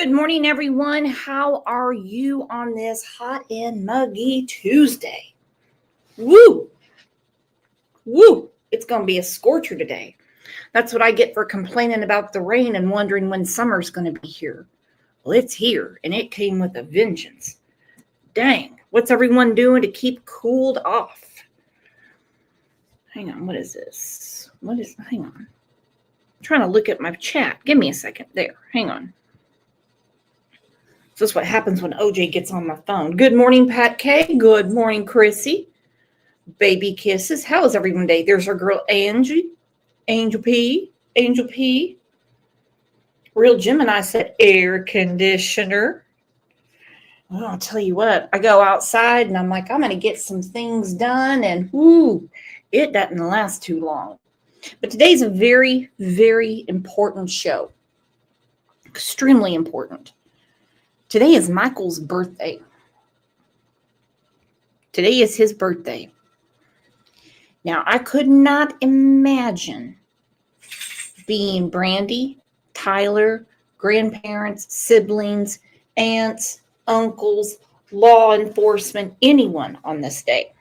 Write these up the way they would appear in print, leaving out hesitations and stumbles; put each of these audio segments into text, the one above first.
Good morning, everyone. How are you on this hot and muggy Tuesday? Woo! Woo! It's going to be a scorcher today. That's what I get for complaining about the rain and wondering when summer's going to be here. Well, it's here, and it came with a vengeance. Dang, what's everyone doing to keep cooled off? Hang on, what is this? Hang on. I'm trying to look at my chat. Give me a second. There, hang on. This is what happens when OJ gets on my phone. Good morning, Pat K. Good morning, Chrissy. Baby kisses. How is everyone today? There's our girl, Angie. Angel P. Real Gemini said air conditioner. Well, I'll tell you what. I go outside and I'm like, I'm going to get some things done. And whoo, it doesn't last too long. But today's a very, very important show. Extremely important. Today is Michael's birthday. Today is his birthday. Now, I could not imagine being Brandy, Tyler, grandparents, siblings, aunts, uncles, law enforcement, anyone on this day.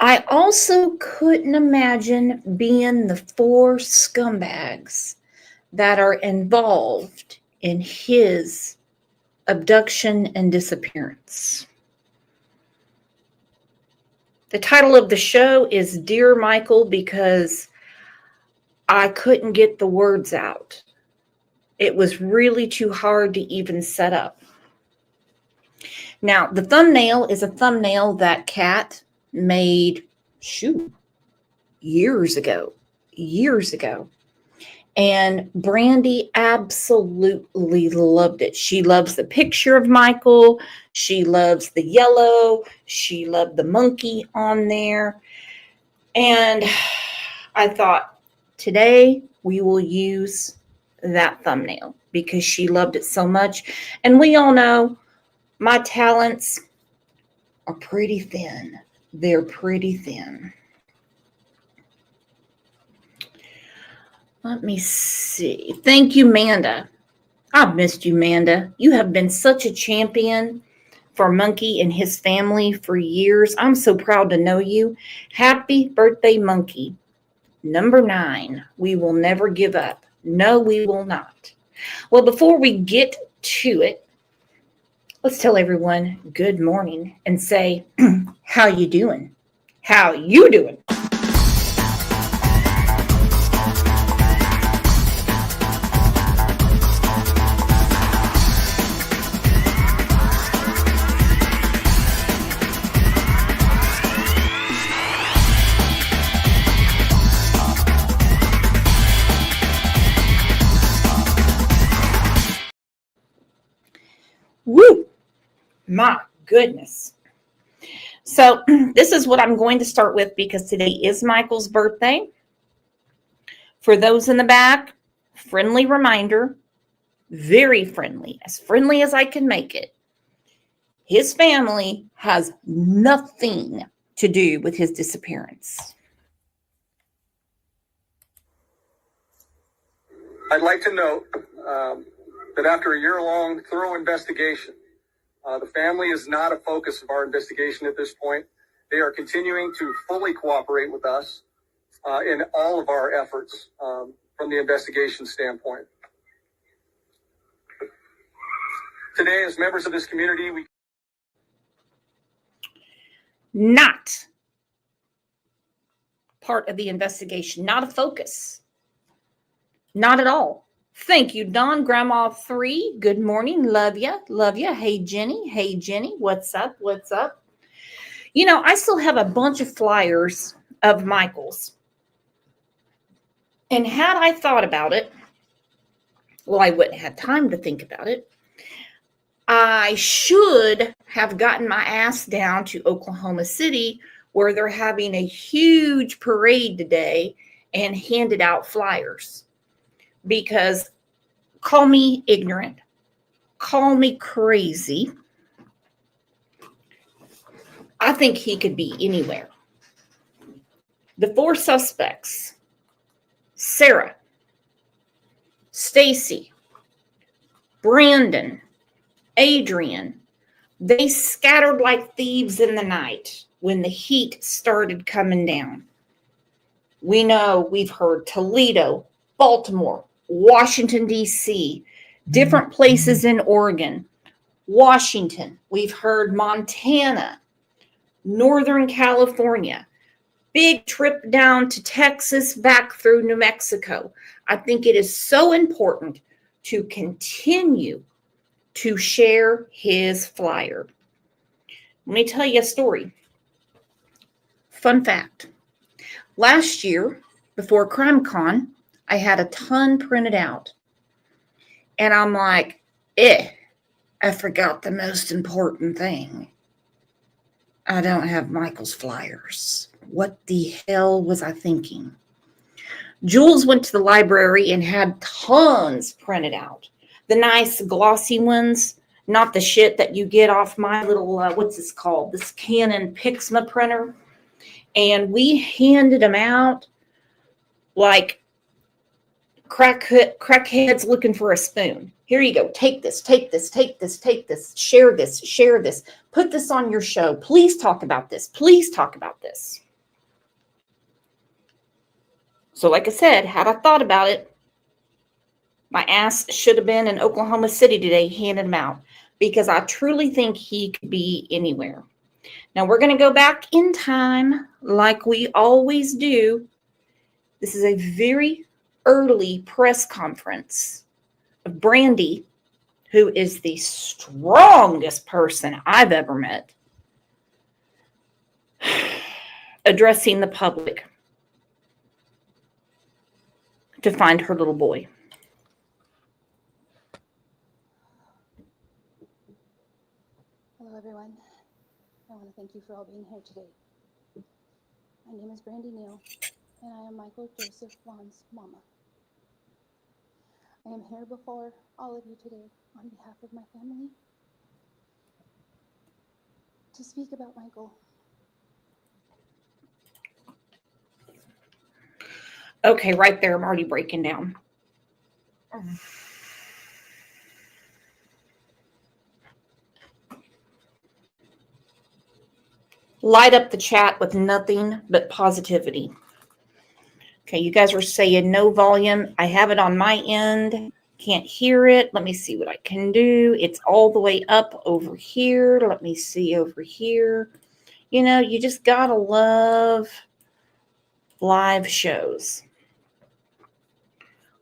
I also couldn't imagine being the four scumbags that are involved in his abduction and disappearance. The title of the show is Dear Michael because I couldn't get the words out. It was really too hard to even set up. Now, the thumbnail is a thumbnail that Kat made, years ago. And Brandy absolutely loved it. She loves the picture of Michael. She loves the yellow. She loved the monkey on there. And I thought, today we will use that thumbnail because she loved it so much. And we all know my talents are pretty thin. They're pretty thin. Let me see. Thank you, Manda. I've missed you, Manda. You have been such a champion for Monkey and his family for years. I'm so proud to know you. Happy birthday, Monkey. Number 9. We will never give up. No, we will not. Well, before we get to it, let's tell everyone good morning and say, how you doing? How you doing? Woo! My goodness. So this is what I'm going to start with because today is Michael's birthday. For those in the back, friendly reminder, very friendly as I can make it. His family has nothing to do with his disappearance. I'd like to note that after a year-long thorough investigation, the family is not a focus of our investigation at this point. They are continuing to fully cooperate with us in all of our efforts from the investigation standpoint. Today, as members of this community, we not part of the investigation, not a focus. Not at all. Thank you, Don. Grandma 3. Good morning. Love ya. Hey, Jenny. What's up? You know, I still have a bunch of flyers of Michael's. And had I thought about it, well, I wouldn't have time to think about it. I should have gotten my ass down to Oklahoma City where they're having a huge parade today and handed out flyers. Because call me ignorant, call me crazy, I think he could be anywhere. The 4 suspects, Sarah, Stacy, Brandon, Adrian, they scattered like thieves in the night when the heat started coming down. We know we've heard Toledo, Baltimore, Washington, D.C., different places in Oregon, Washington. We've heard Montana, Northern California, big trip down to Texas, back through New Mexico. I think it is so important to continue to share his flyer. Let me tell you a story. Fun fact. Last year, before CrimeCon, I had a ton printed out. And I'm like, I forgot the most important thing. I don't have Michael's flyers. What the hell was I thinking? Jules went to the library and had tons printed out. The nice glossy ones, not the shit that you get off my little, what's this called? This Canon Pixma printer. And we handed them out like crackheads looking for a spoon. Here you go. Take this, take this, take this, take this. Share this, share this. Put this on your show. Please talk about this. Please talk about this. So like I said, had I thought about it, my ass should have been in Oklahoma City today handing them out because I truly think he could be anywhere. Now we're going to go back in time like we always do. This is a very early press conference of Brandy, who is the strongest person I've ever met, addressing the public to find her little boy. Hello, everyone. I want to thank you for all being here today. My name is Brandy Neal, and I am Michael Joseph Vaughn's mama. I am here before all of you today on behalf of my family to speak about Michael. Okay, right there, I'm already breaking down. Light up the chat with nothing but positivity. Okay, you guys are saying no volume. I have it on my end. Can't hear it. Let me see what I can do. It's all the way up over here. Let me see over here. You know, you just gotta love live shows.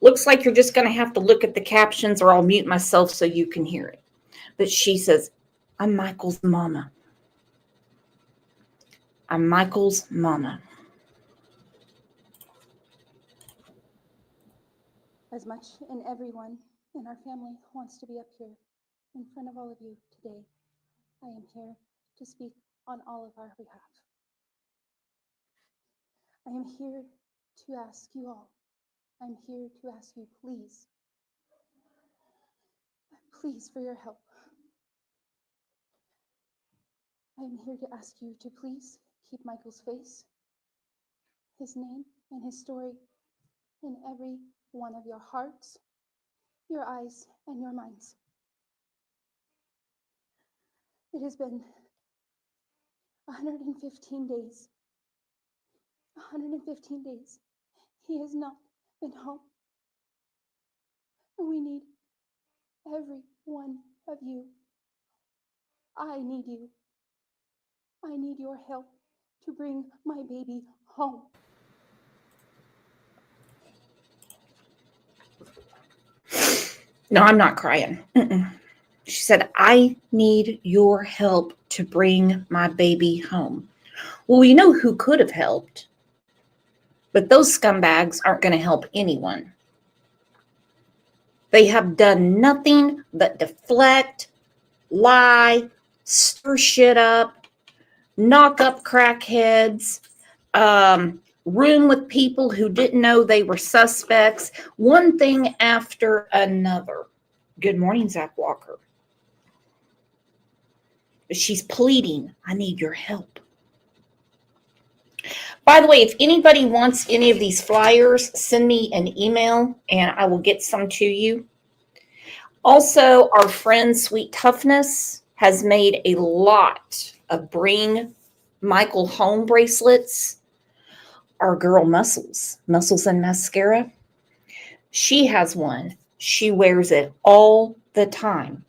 Looks like you're just gonna have to look at the captions or I'll mute myself so you can hear it. But she says, I'm Michael's mama. I'm Michael's mama. As much and everyone in our family wants to be up here in front of all of you today, I am here to speak on all of our behalf. I am here to ask you all. I'm here to ask you, please for your help. I am here to ask you to please keep Michael's face, his name, and his story in every one of your hearts, your eyes, and your minds. It has been 115 days. 115 days. He has not been home. And we need every one of you. I need you. I need your help to bring my baby home. No, I'm not crying. She said, I need your help to bring my baby home. Well, you know who could have helped, but those scumbags aren't going to help anyone. They have done nothing but deflect, lie, stir shit up, knock up crackheads, room with people who didn't know they were suspects, one thing after another. Good morning, Zach Walker. She's pleading, I need your help. By the way, if anybody wants any of these flyers, send me an email and I will get some to you. Also, our friend Sweet Toughness has made a lot of Bring Michael Home bracelets. Our girl Muscles and Mascara, she has one. She wears it all the time.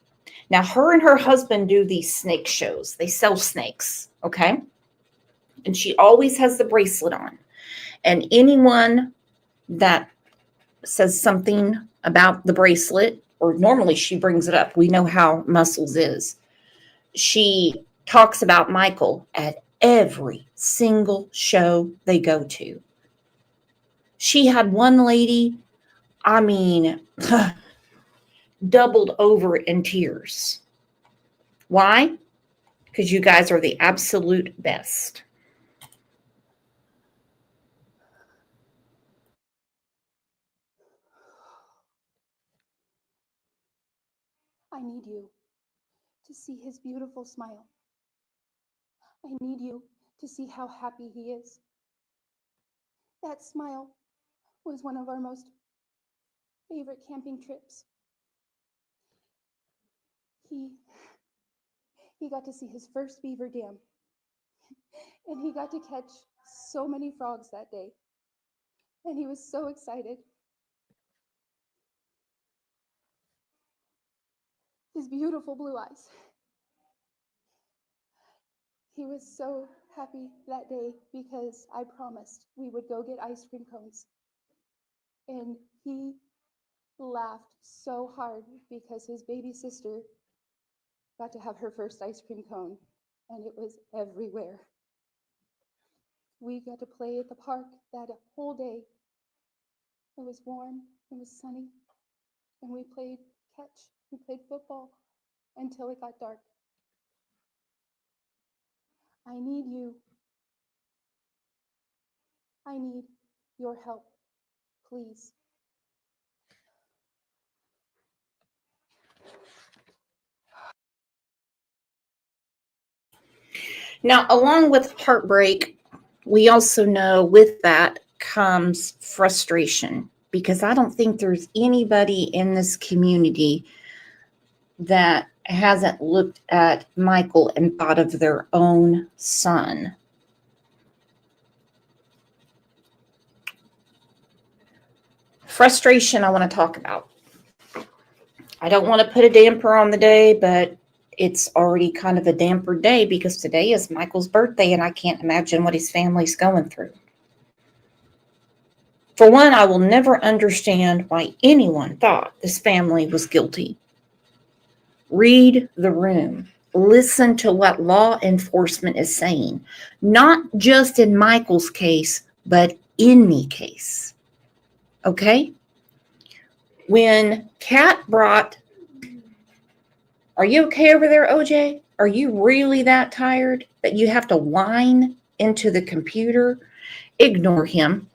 Now, her and her husband do these snake shows. They sell snakes, okay? And she always has the bracelet on. And anyone that says something about the bracelet, or normally she brings it up, we know how Muscles is. She talks about Michael at every single show they go to. She had one lady, I mean, doubled over in tears. Why? Because you guys are the absolute best. I need you to see his beautiful smile. I need you to see how happy he is. That smile was one of our most favorite camping trips. He got to see his first beaver dam, and he got to catch so many frogs that day. And he was so excited. His beautiful blue eyes. He was so happy that day because I promised we would go get ice cream cones. And he laughed so hard because his baby sister got to have her first ice cream cone, and it was everywhere. We got to play at the park that whole day. It was warm, it was sunny, and we played catch. We played football until it got dark. I need you. I need your help, please. Now, along with heartbreak, we also know with that comes frustration, because I don't think there's anybody in this community that hasn't looked at Michael and thought of their own son. Frustration, I want to talk about. I don't want to put a damper on the day, but it's already kind of a damper day because today is Michael's birthday and I can't imagine what his family's going through. For one, I will never understand why anyone thought this family was guilty. Read the room. Listen to what law enforcement is saying, not just in Michael's case, but any case. Okay? When Kat brought, are you okay over there, OJ? Are you really that tired that you have to whine into the computer? Ignore him.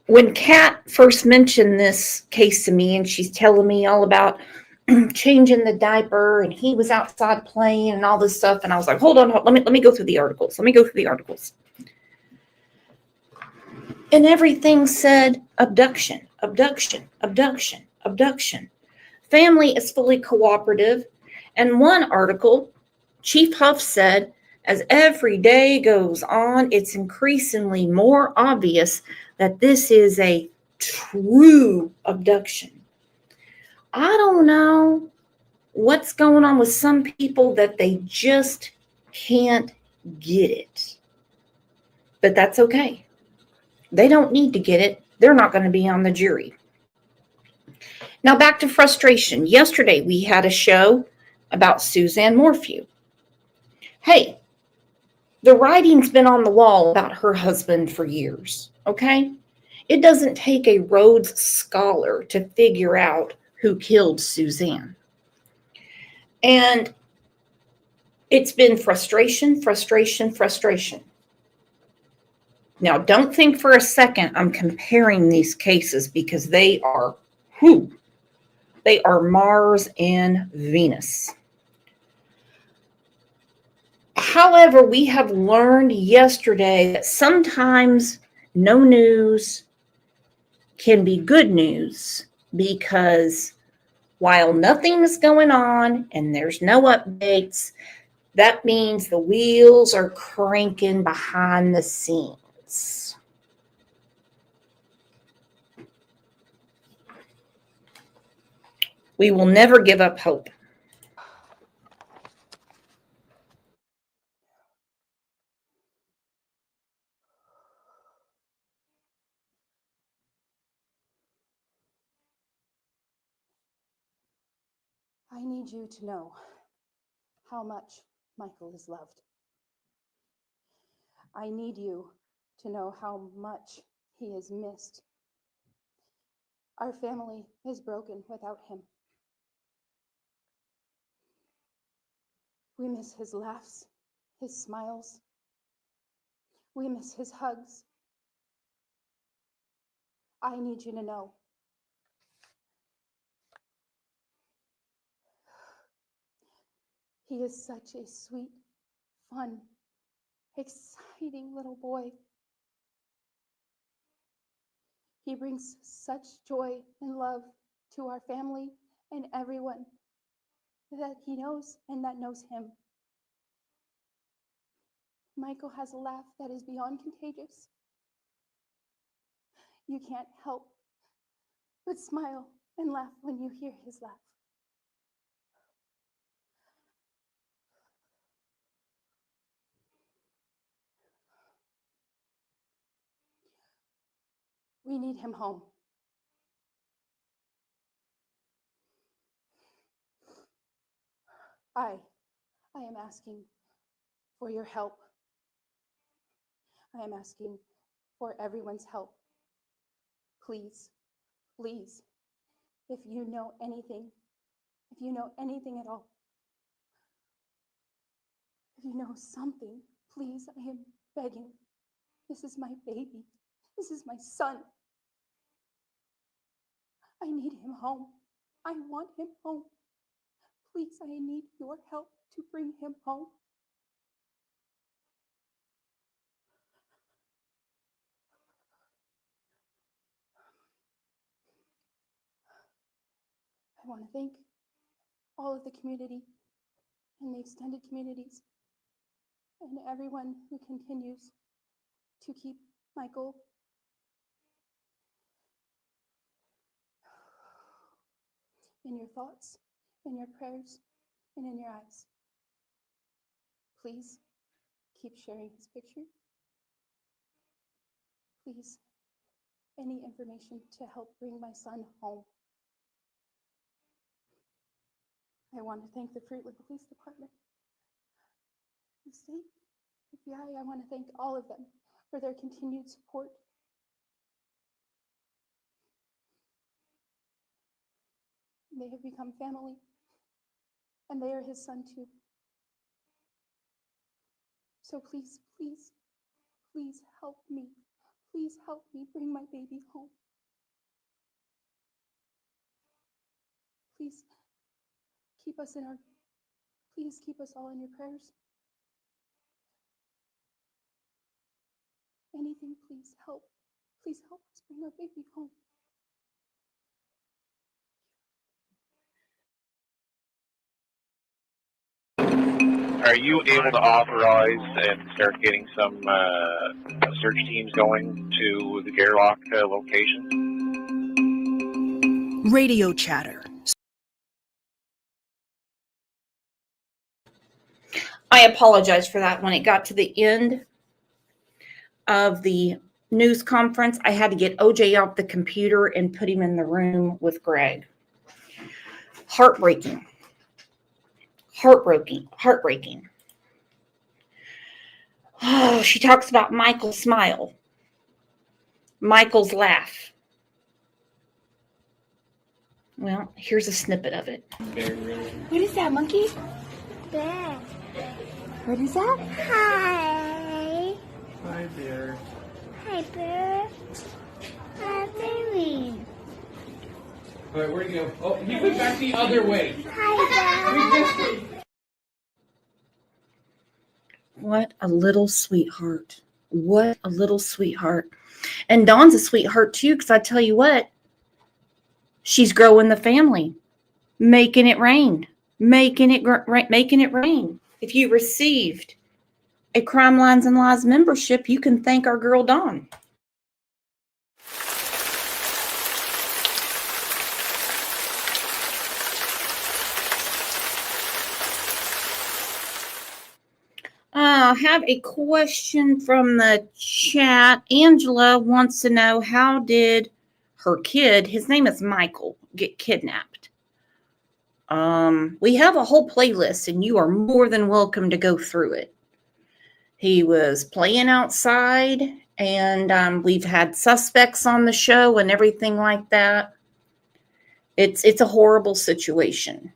When Kat first mentioned this case to me and she's telling me all about changing the diaper and he was outside playing and all this stuff, and I was like, hold on, let me go through the articles. And everything said abduction. Family is fully cooperative. And one article, Chief Huff said, as every day goes on, it's increasingly more obvious that this is a true abduction. I don't know what's going on with some people that they just can't get it. But that's okay. They don't need to get it. They're not going to be on the jury. Now back to frustration. Yesterday we had a show about Suzanne Morphew. Hey, the writing's been on the wall about her husband for years, okay? It doesn't take a Rhodes Scholar to figure out who killed Suzanne. And it's been frustration. Now, don't think for a second I'm comparing these cases because they are Mars and Venus. However, we have learned yesterday that sometimes no news can be good news because while nothing is going on and there's no updates, that means the wheels are cranking behind the scenes. We will never give up hope. I need you to know how much Michael is loved. I need you to know how much he is missed. Our family is broken without him. We miss his laughs, his smiles. We miss his hugs. I need you to know he is such a sweet, fun, exciting little boy. He brings such joy and love to our family and everyone that he knows and that knows him. Michael has a laugh that is beyond contagious. You can't help but smile and laugh when you hear his laugh. We need him home. I am asking for your help. I am asking for everyone's help. Please, please, if you know anything at all, if you know something, please, I am begging. This is my baby. This is my son. I need him home. I want him home. Please, I need your help to bring him home. I want to thank all of the community and the extended communities and everyone who continues to keep Michael in your thoughts, in your prayers, and in your eyes. Please keep sharing his picture. Please, any information to help bring my son home. I want to thank the Fruitland Police Department, the state, FBI. I want to thank all of them for their continued support. They have become family, and they are his son too. So please, please, please help me. Please help me bring my baby home. Please keep us all in your prayers. Anything, please help. Please help us bring our baby home. Are you able to authorize and start getting some search teams going to the Gerlach location? Radio chatter. I apologize for that. When it got to the end of the news conference, I had to get OJ off the computer and put him in the room with Greg. Heartbreaking. Heartbreaking. Heartbreaking. Oh, she talks about Michael's smile, Michael's laugh. Well, here's a snippet of it. What is that, monkey? Bear. What is that? Hi. Hi, Bear. Hi, Bear. Hi, baby. All right, where'd you go? Oh, he went back the other way. Hi, Bear. What a little sweetheart. What a little sweetheart. And Dawn's a sweetheart too, because I tell you what, She's growing the family, making it rain, making it rain. If you received a Crime Lines and Lies membership, you can thank our girl Dawn. I have a question from the chat. Angela wants to know, how did her kid, his name is Michael, get kidnapped? We have a whole playlist and you are more than welcome to go through it. He was playing outside and we've had suspects on the show and everything like that. It's a horrible situation.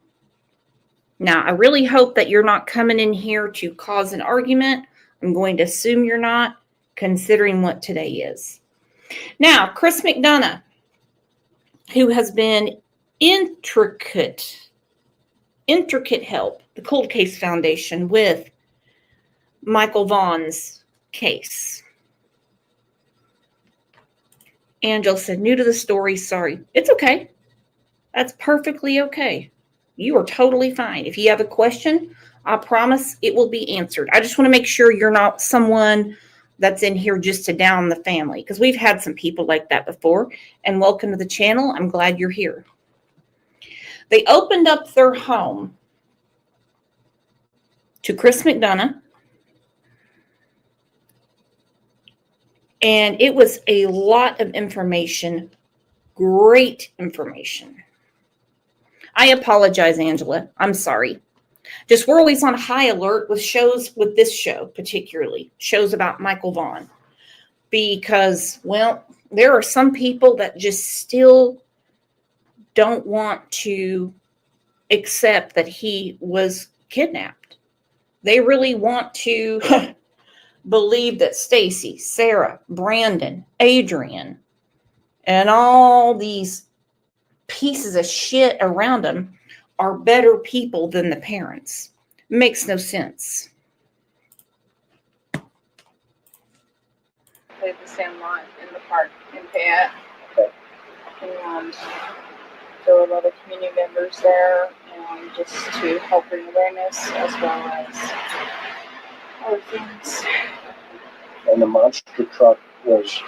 Now, I really hope that you're not coming in here to cause an argument. I'm going to assume you're not, considering what today is. Now, Chris McDonough, who has been intricate help, the Cold Case Foundation, with Michael Vaughn's case. Angela said, new to the story, sorry. It's okay. That's perfectly okay. You are totally fine. If you have a question, I promise it will be answered. I just want to make sure you're not someone that's in here just to down the family, because we've had some people like that before. And welcome to the channel. I'm glad you're here. They opened up their home to Chris McDonough, and it was a lot of information, great information. I apologize, Angela. I'm sorry. Just we're always on high alert with shows, with this show particularly, shows about Michael Vaughn. Because, well, there are some people that just still don't want to accept that he was kidnapped. They really want to believe that Stacy, Sarah, Brandon, Adrian, and all these pieces of shit around them are better people than the parents. Makes no sense. Played the same lot in the park in Fayette. And there were a lot of community members there, and just to help bring awareness as well as other things. And the monster truck was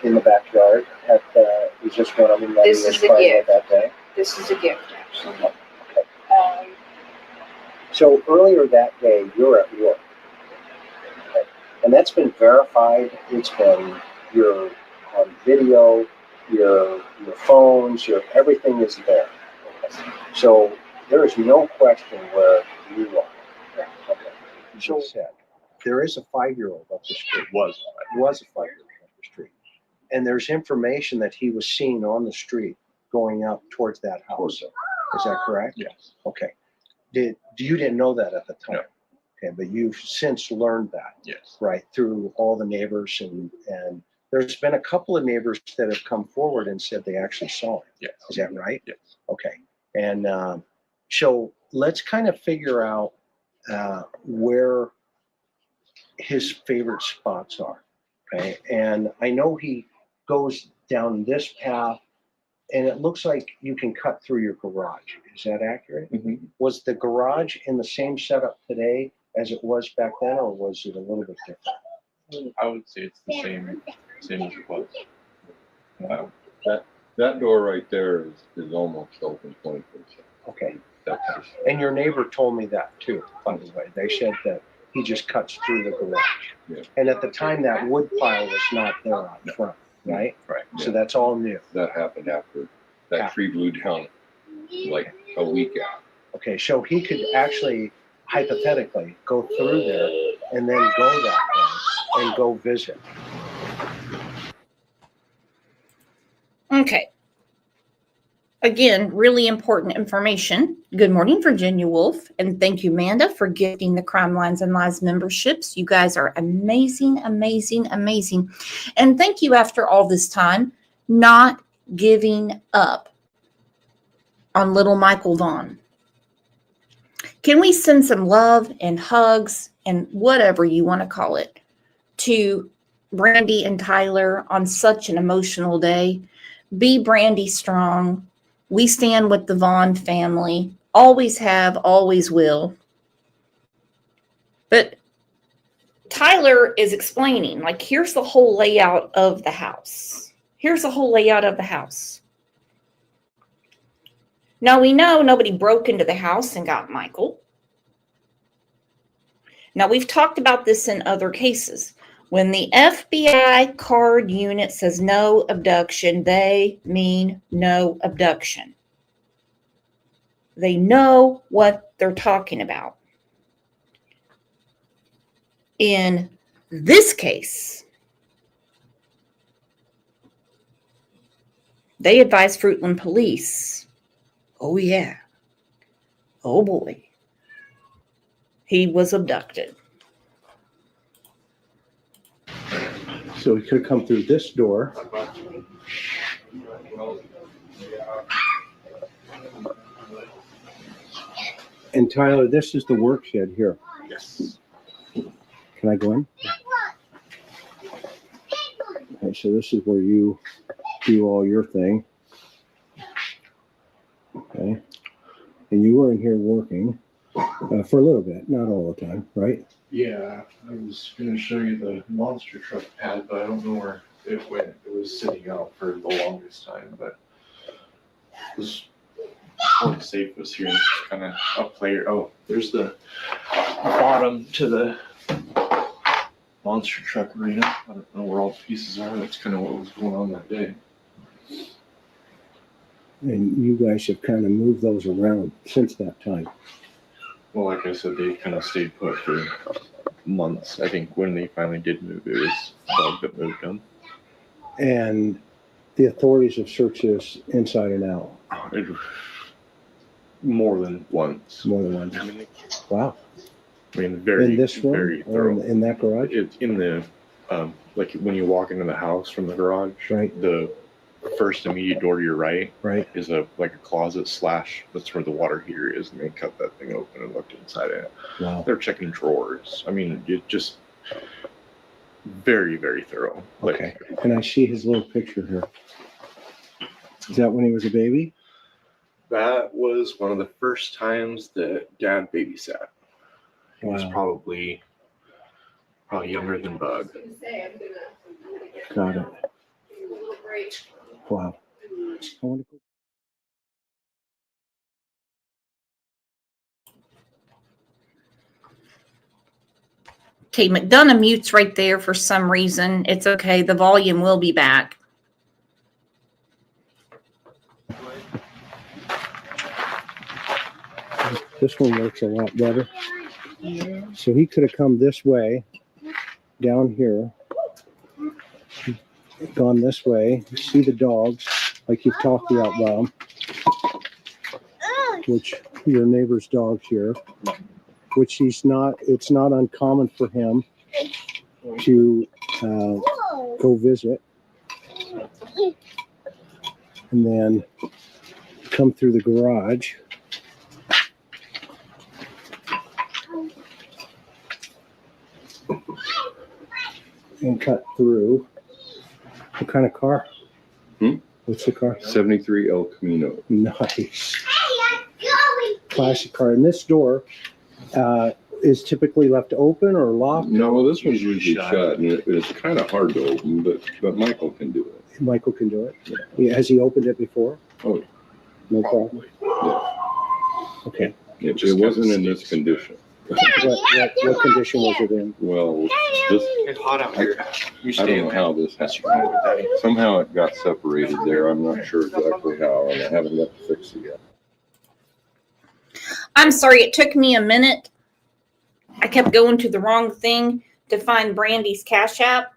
in the backyard at the, was just one of them that This he was is a playing gift. with that day. This is a gift, actually. Okay. So earlier that day, you're at work. Okay. And that's been verified. It's been your on video, your phones, your everything is there. Okay. So there is no question where you are. Correct. Okay. So said, there is a 5-year-old up the street. Was a 5-year-old up the street. And there's information that he was seen on the street going up towards that house. Is that correct? Yes. Okay. You didn't know that at the time? No. Okay, but you've since learned that. Yes. Right, through all the neighbors and there's been a couple of neighbors that have come forward and said they actually saw it. Yes. Is that right? Yes. Okay. And so let's kind of figure out where his favorite spots are. Okay. And I know he goes down this path, and it looks like you can cut through your garage. Is that accurate? Mm-hmm. Was the garage in the same setup today as it was back then, or was it a little bit different? I would say it's the same as it was. That door right there is almost open 24/7. Okay. That's just, And your neighbor told me that too, by the way. They said that he just cuts through the garage. yeah. And at the time, that wood pile was not there out front, right? Right. So that's all new. That happened after that tree blew down like a week after. Okay, so he could actually, hypothetically, go through there and then go that way and go visit. Okay. Again, really important information. Good morning, Virginia Wolf. And thank you, Amanda, for gifting the Crime Lines and Lies memberships. You guys are amazing, amazing, amazing. And thank you, after all this time, not giving up on little Michael Vaughn. Can we send some love and hugs and whatever you want to call it to Brandy and Tyler on such an emotional day? Be Brandy strong. We stand with the Vaughn family. Always have, always will. But Tyler is explaining, like, here's the whole layout of the house. Here's the whole layout of the house. Now, we know nobody broke into the house and got Michael. Now, we've talked about this in other cases. When the FBI card unit says no abduction, they mean no abduction. They know what they're talking about. In this case, they advise Fruitland police, oh yeah, oh boy, he was abducted. So he could have come through this door. And Tyler, this is the work shed here. Yes. Can I go in? Okay, so this is where you do all your thing. Okay. And you were in here working for a little bit, not all the time, right? Yeah, I was going to show you the monster truck pad, but I don't know where it went. It was sitting out for the longest time, but it was before the safe was here. It's kind of up layer. Oh, there's the bottom to the monster truck arena. I don't know where all the pieces are. That's kind of what was going on that day. And you guys have kind of moved those around since that time. Well, like I said, they kind of stayed put for months. I think when they finally did move, it was Doug that moved them. And the authorities have searched this inside and out. More than once. More than once. I mean, wow. I mean, very, in this room, very or thorough. in that garage? It's in the, like when you walk into the house from the garage, right? The first immediate door to your right, is like a closet slash. That's where the water heater is, and they cut that thing open and looked inside it. Wow. They're checking drawers. I mean, it just very, very thorough. Okay. And I see his little picture here. Is that when he was a baby? That was one of the first times that Dad babysat. He was Wow. probably younger than Bug. Got it. Wow. I want to go. Okay, McDonough mutes right there for some reason. It's okay. The volume will be back. This one works a lot better. So he could have come this way, down here, gone this way. See the dogs, like you've talked about, Bob, which your neighbor's dog's here, which it's not uncommon for him to go visit. And then come through the garage. And cut through. What kind of car? What's the car? 73 El Camino. Nice. Classic car. And this door is typically left open or locked? No, this one's usually shut, and it's kind of hard to open, but Michael can do it. Michael can do it? Yeah. Has he opened it before? Oh, no problem. Yeah. Okay. It wasn't in this condition. What condition was it in? Well, this, It's hot out here. You I stay don't know away. how this happened. Somehow it got separated there. I'm not sure exactly how, and I haven't got to fix it yet. I'm sorry, it took me a minute. I kept going to the wrong thing to find Brandy's Cash App.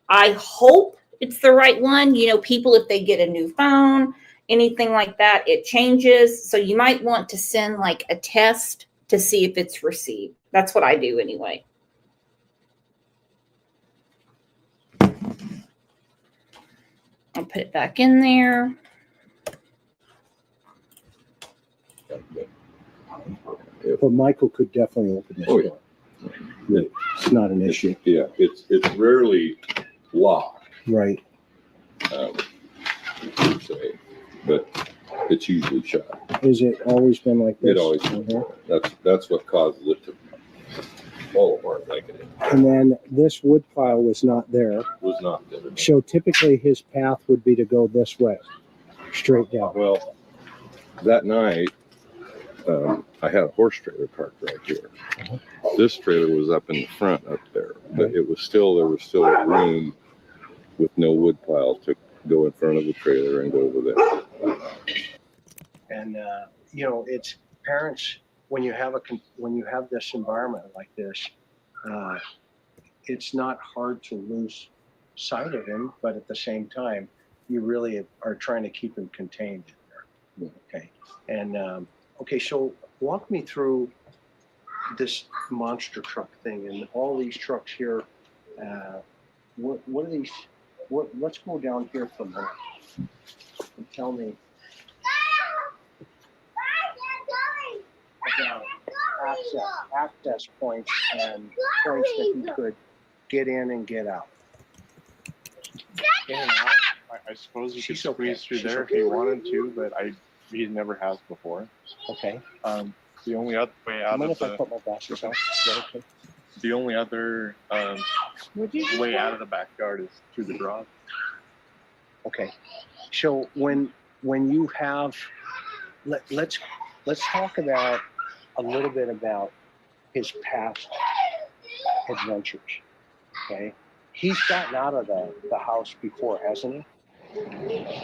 I hope it's the right one. You know, people, if they get a new phone, anything like that, it changes. So you might want to send like a test to see if it's received. That's what I do anyway. I'll put it back in there. But Michael could definitely open this door. It's not an issue. Yeah, it's rarely locked. Right. I'd say. But it's usually shot. Is it always been like this? It always that's what causes it to fall apart like it is. And then this wood pile was not there. Was not there. So typically his path would be to go this way, straight down. Well, that night, I had a horse trailer parked right here. This trailer was up in the front up there, but there was still room with no wood pile to go in front of the trailer and go over there. And you know, it's parents when you have this environment like this, it's not hard to lose sight of him, but at the same time, you really are trying to keep him contained in there. Okay, and okay, so walk me through this monster truck thing and all these trucks here. What are these? Let's go down here for a minute and tell me about access points and points that he could get in and get out. In and out, I suppose you could squeeze through there if he wanted to, but he never has before. Okay. The only other way out of I put my glasses on? Is that okay? the only other way out of the backyard is through the garage. Okay. So when you have, let's talk about a little bit about his past adventures. Okay. He's gotten out of the house before, hasn't he?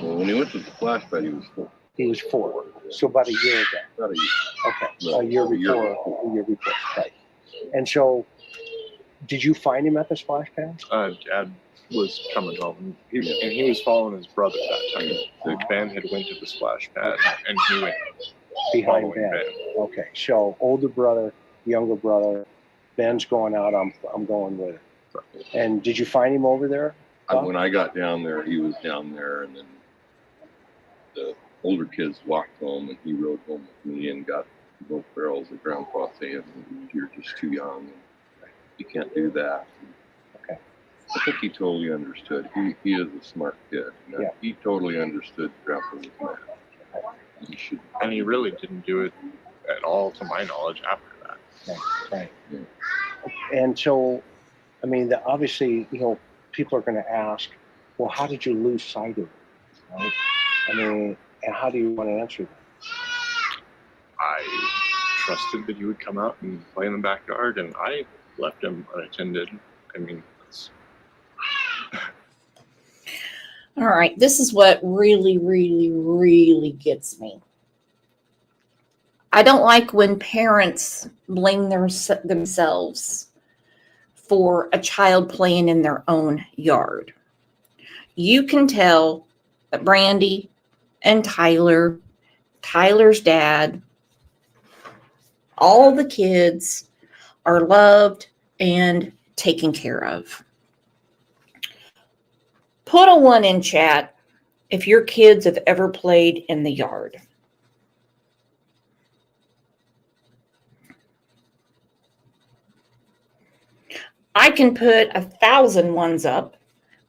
Well, when he went to the splash pad, he was 4. He was 4. So about a year ago. About a year. Okay. Right. A year before. Right. And so, did you find him at the splash pad? Dad was coming home, and he was following his brother that time. So Ben had went to the splash pad, and he went Behind Ben. Okay. So older brother, younger brother, Ben's going out. I'm going with it. And did you find him over there? When I got down there, he was down there, and then the older kids walked home, and he rode home with me and got both barrels of Grandpa saying, "You're just too young, and you can't do that." Okay. I think he totally understood. He is a smart kid. Yeah. He totally understood Grandpa was mad. And he really didn't do it at all, to my knowledge, after that. Right. Yeah. And so, I mean, obviously, people are going to ask, well, how did you lose sight of it? Right? I mean, and how do you want to answer that? I trusted that he would come out and play in the backyard, and I left him unattended. I mean, All right, this is what really, really, really gets me. I don't like when parents blame themselves for a child playing in their own yard. You can tell that Brandy and Tyler's dad, all the kids are loved and taken care of. Put a 1 in chat if your kids have ever played in the yard. I can put 1,000 ones up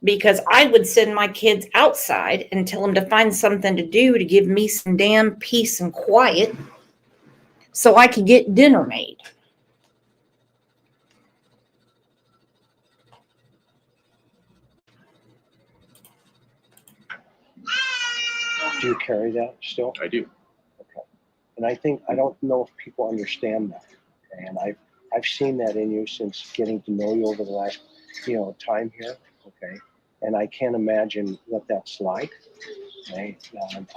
because I would send my kids outside and tell them to find something to do to give me some damn peace and quiet so I could get dinner made. Do you carry that still? I do. Okay. And I don't know if people understand that. Okay? And I've seen that in you since getting to know you over the last, time here. Okay. And I can't imagine what that's like. Okay.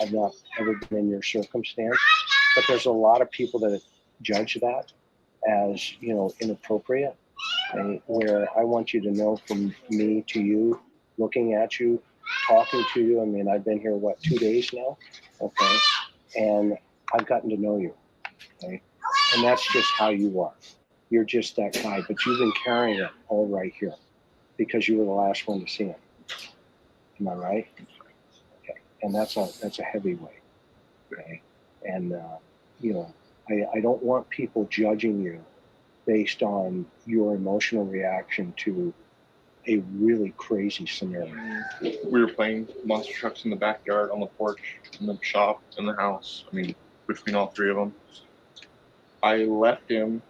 I've not ever been in your circumstance, but there's a lot of people that judge that as, inappropriate. Okay? Where I want you to know, from me to you, looking at you, talking to you. I mean, I've been here, 2 days now? Okay. And I've gotten to know you. Okay. And that's just how you are. You're just that guy, but you've been carrying it all right here because you were the last one to see him. Am I right? Okay. And that's a heavy weight. Okay. And, I don't want people judging you based on your emotional reaction to a really crazy scenario. We were playing monster trucks in the backyard, on the porch, in the shop, in the house. I mean, between all three of them. I left him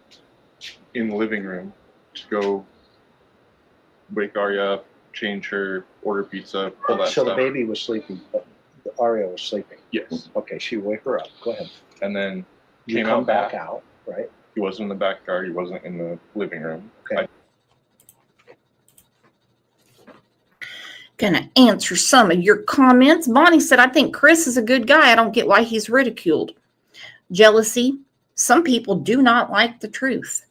in the living room to go wake Arya up, change her, order pizza, all that So stuff. the baby was sleeping, but Aria was sleeping. Yes. Okay, so you wake her up. Go ahead. And then You came come out back out, right? He wasn't in the backyard. He wasn't in the living room. Okay. Gonna answer some of your comments. Bonnie said, I think Chris is a good guy. I don't get why he's ridiculed. Jealousy. Some people do not like the truth.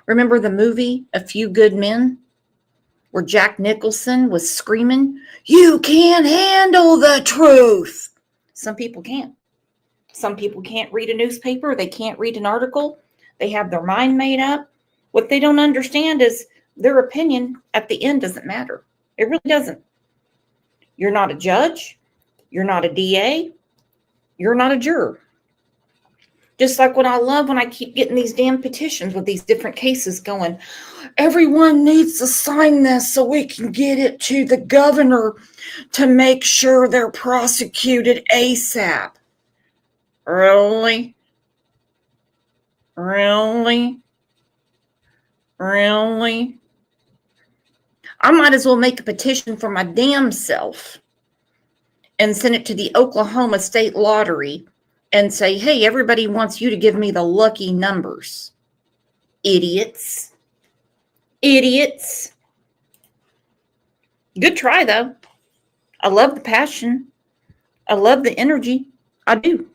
Remember the movie A Few Good Men, where Jack Nicholson was screaming, "You can't handle the truth." Some people can't. Some people can't read a newspaper. They can't read an article. They have their mind made up. What they don't understand is their opinion at the end doesn't matter. It really doesn't. You're not a judge. You're not a DA. You're not a juror. Just like when I keep getting these damn petitions with these different cases going, everyone needs to sign this so we can get it to the governor to make sure they're prosecuted ASAP. Really? Really? Really? I might as well make a petition for my damn self and send it to the Oklahoma State Lottery and say, hey, everybody wants you to give me the lucky numbers. Idiots. Idiots. Good try, though. I love the passion. I love the energy. I do.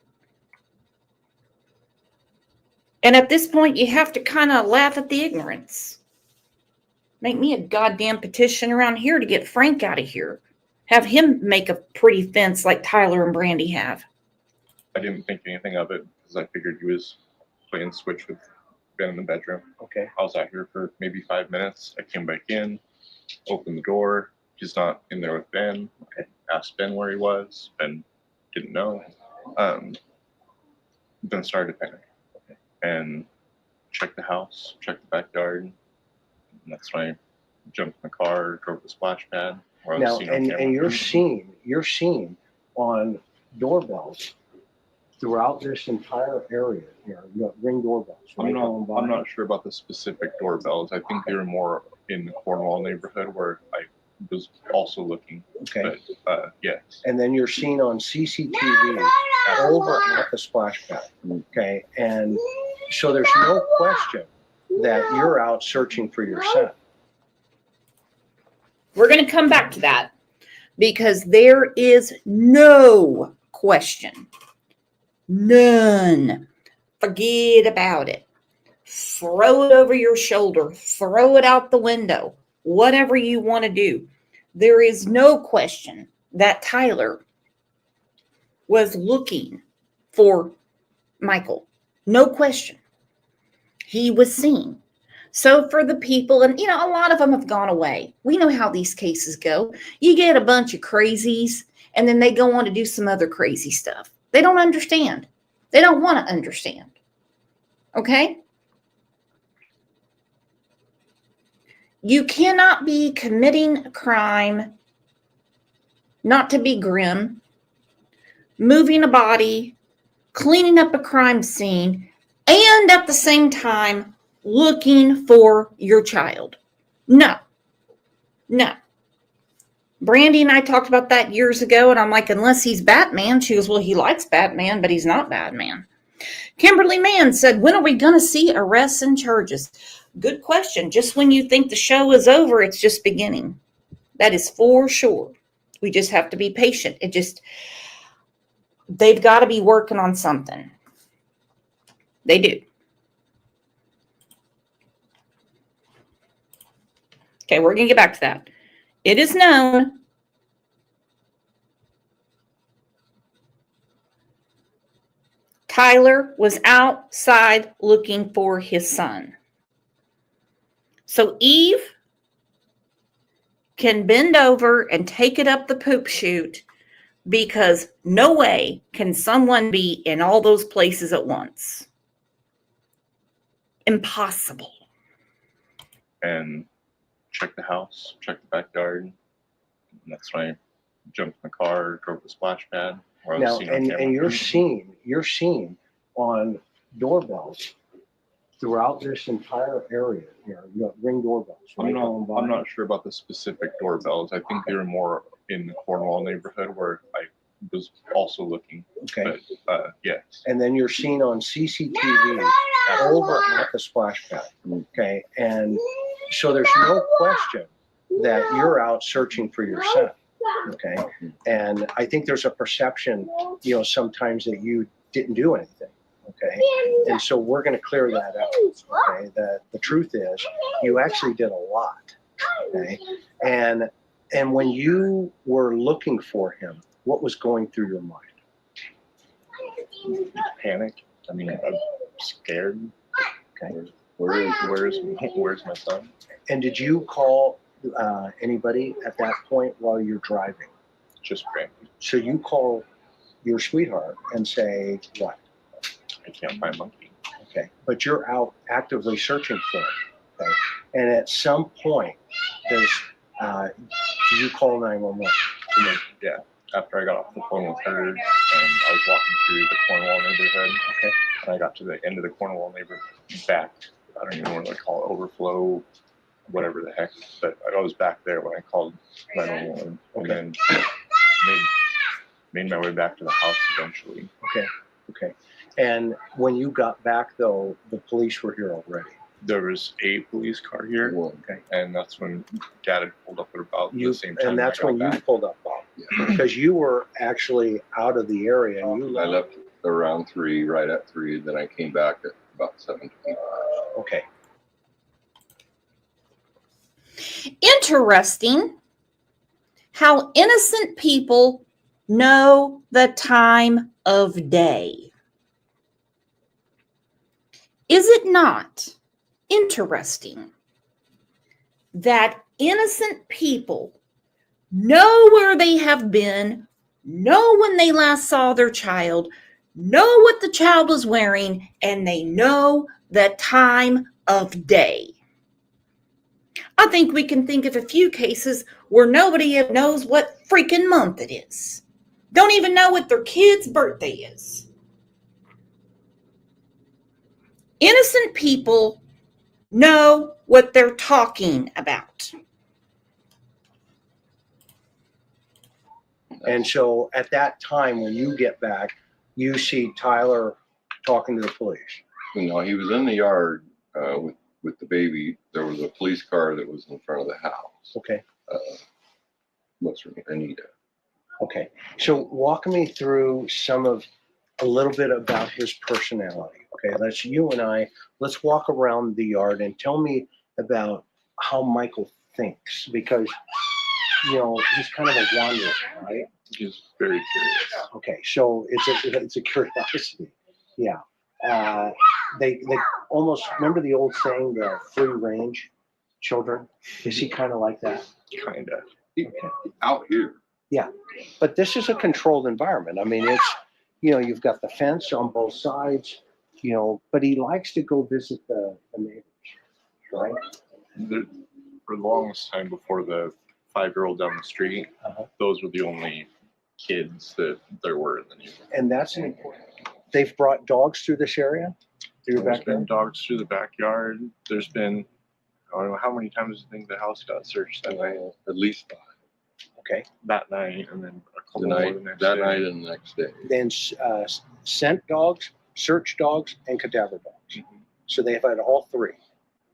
And at this point, you have to kind of laugh at the ignorance. Make me a goddamn petition around here to get Frank out of here. Have him make a pretty fence like Tyler and Brandy have. I didn't think anything of it because I figured he was playing Switch with Ben in the bedroom. Okay. I was out here for maybe 5 minutes. I came back in, opened the door. He's not in there with Ben. I asked Ben where he was. Ben didn't know. Then started to panic. Okay. And checked the house, checked the backyard. And that's when I jumped in the car, drove the splash pad. Now, and you're seen on doorbells throughout this entire area here. You got Ring doorbells. I'm not sure about the specific doorbells. I think they were more in the Cornwall neighborhood where I was also looking. Okay. But yes. And then you're seen on CCTV over at the splash pad. Okay. And so there's no question that you're out searching for your son. We're going to come back to that because there is no question. None. Forget about it. Throw it over your shoulder. Throw it out the window. Whatever you want to do. There is no question that Tyler was looking for Michael. No question. He was seen. So for the people, and a lot of them have gone away. We know how these cases go. You get a bunch of crazies, and then they go on to do some other crazy stuff. They don't understand. They don't want to understand. Okay? You cannot be committing a crime, not to be grim, moving a body, cleaning up a crime scene, and at the same time, looking for your child. No. Brandy and I talked about that years ago, and I'm like, unless he's Batman. She goes, well, he likes Batman, but he's not Batman. Kimberly Mann said, when are we going to see arrests and charges? Good question. Just when you think the show is over, it's just beginning. That is for sure. We just have to be patient. They've got to be working on something. They do. Okay, we're going to get back to that. It is known Tyler was outside looking for his son. So Eve can bend over and take it up the poop chute because no way can someone be in all those places at once. Impossible. And checked the house, checked the backyard. And that's when I jumped in the car, drove the splash pad. Where I was Now, seen on and camera. you're seen on doorbells throughout this entire area here. You got Ring doorbells. I'm going by. not sure about the specific doorbells. I think they were more in the Cornwall neighborhood where I was also looking. Okay. But yes. And then you're seen on CCTV over at the splash pad. Okay. And so there's no question that you're out searching for your son. Okay. And I think there's a perception, sometimes that you didn't do anything. Okay. And so we're going to clear that up. Okay. That the truth is you actually did a lot. Okay. And when you were looking for him, what was going through your mind? Panic. I mean, I'm scared. Okay. Where's my son? And did you call anybody at that point while you're driving? Just Brandy. So you call your sweetheart and say what? I can't find Monkey. Okay. But you're out actively searching for him. Okay. And at some point, did you call 911? Yeah. After I got off the phone with her and I was walking through the Cornwall neighborhood. Okay. And I got to the end of the Cornwall neighborhood back. I don't even know what they call it, overflow, whatever the heck. But I was back there when I called 911 and then made my way back to the house eventually. Okay. Okay. And when you got back, though, the police were here already. There was a police car here. Okay. And that's when Dad had pulled up at about the same time. And that's when you pulled up, Bob. Because you were actually out of the area. And I left around 3, right at 3. Then I came back at about 7:25. Okay. Interesting how innocent people know the time of day. Is it not interesting that innocent people know where they have been, know when they last saw their child, know what the child was wearing, and they know the time of day? I think we can think of a few cases where nobody knows what freaking month it is. Don't even know what their kid's birthday is. Innocent people know what they're talking about. And so at that time, when you get back, you see Tyler talking to the police. No, he was in the yard with the baby. There was a police car that was in front of the house. Okay. What's her name? Anita. Okay. So walk me through a little bit about his personality. Okay. Let's walk around the yard and tell me about how Michael thinks, because, he's kind of a wanderer, right? He's very curious. Okay. So it's a curiosity. Yeah. They almost, remember the old saying, the free range children? Is he kind of like that? Kind of. Okay. Out here. Yeah. But this is a controlled environment. I mean, it's, you've got the fence on both sides, but he likes to go visit the neighbors, right? For the longest time before the 5-year-old down the street, those were the only kids that there were in the neighborhood. And that's an important. They've brought dogs through this area? There's been dogs through the backyard. There's been, I don't know how many times do you think the house got searched that night? At least 5. Okay. That night, and then a couple more the next that day. night and the next day. Then scent dogs, search dogs, and cadaver dogs. Mm-hmm. So they have had all 3.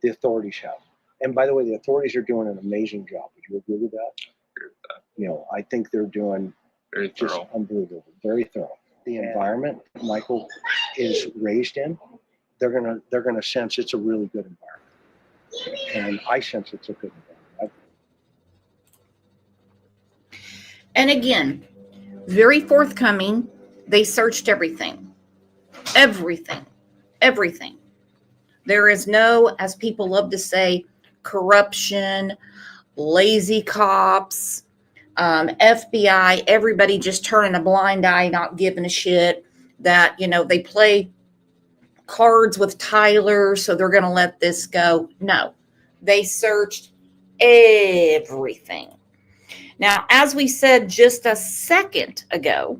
The authorities have. And by the way, the authorities are doing an amazing job. Would you agree with that? Agree with that. I think they're doing Very just thorough. unbelievable, very thorough. The environment Michael is raised in, they're gonna sense it's a really good environment, and I sense it's a good environment. And again, very forthcoming. They searched everything. Everything. There is no, as people love to say, corruption, lazy cops, FBI, everybody just turning a blind eye, not giving a shit that, they play cards with Tyler, so they're going to let this go. No, they searched everything. Now, as we said just a second ago,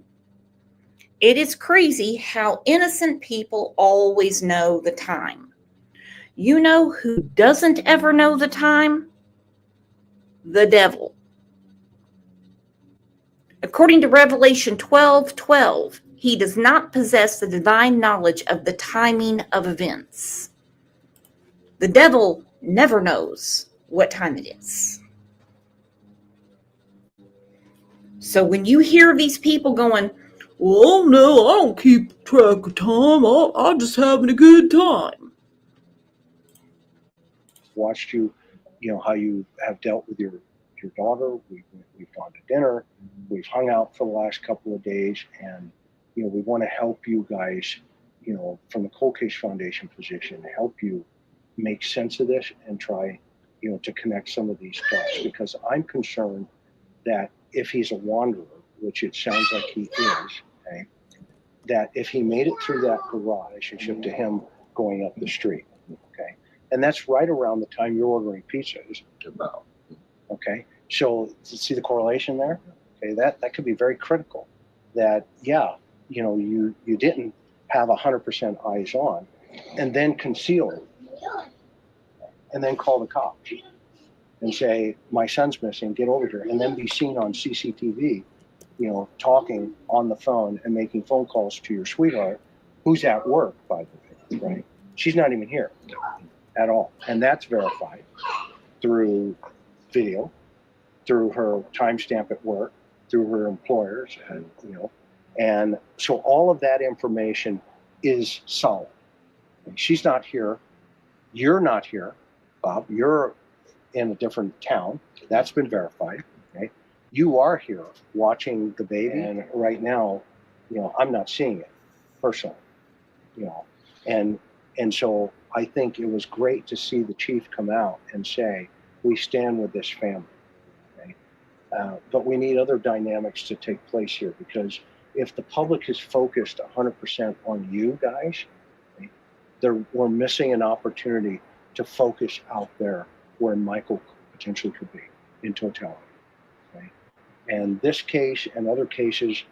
it is crazy how innocent people always know the time. You know who doesn't ever know the time? The devil. According to Revelation 12:12, he does not possess the divine knowledge of the timing of events. The devil never knows what time it is. So when you hear these people going, "Oh no, I don't keep track of time. I'm just having a good time." Watched you, how you have dealt with your daughter. We've gone to dinner. We've hung out for the last couple of days, and we want to help you guys, from the Cold Case Foundation position, help you make sense of this and try, to connect some of these dots, because I'm concerned that if he's a wanderer, which it sounds like he is, okay, that if he made it through that garage, it's up to him going up the street, okay? And that's right around the time you're ordering pizza, isn't it? About. Okay, so see the correlation there? Okay, that could be very critical. That, you didn't have 100% eyes on, and then conceal it, and then call the cops and say, my son's missing, get over here, and then be seen on CCTV, talking on the phone and making phone calls to your sweetheart, who's at work, by the way, right? She's not even here at all. And that's verified through video, through her timestamp at work, through her employers, and so all of that information is solid. She's not here. You're not here, Bob. You're in a different town. That's been verified. Okay, you are here watching the baby, and right now, I'm not seeing it personally. And so I think it was great to see the chief come out and say, we stand with this family. Okay? But we need other dynamics to take place here, because if the public is focused 100% on you guys, okay, we're missing an opportunity to focus out there where Michael potentially could be in totality. Okay? And this case and other cases,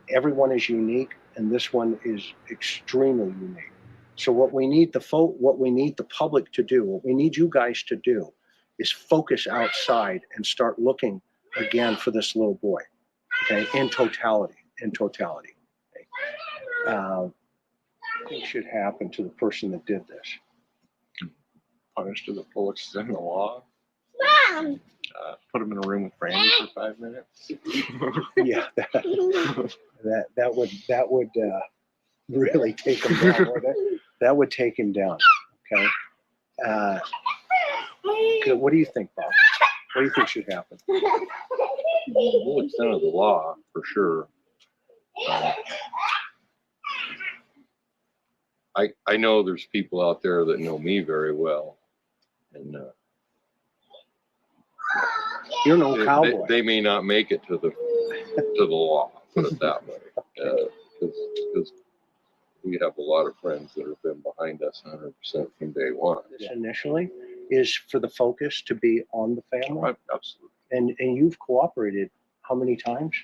everyone is unique, and this one is extremely unique. So what we need the public to do, what we need you guys to do, is focus outside and start looking again for this little boy. Okay, in totality. Okay? What should happen to the person that did this? Punished to the full extent of the law. Put him in a room with Brandy for 5 minutes. Yeah, that would really take him down, wouldn't it? That would take him down. Okay. What do you think, Bob? What do you think should happen? Full extent of the law, for sure. I know there's people out there that know me very well, and you're no cowboy. They may not make it to the law, put it that way, because we have a lot of friends that have been behind us 100% from day one. This initially is for the focus to be on the family. Right, absolutely. And you've cooperated how many times?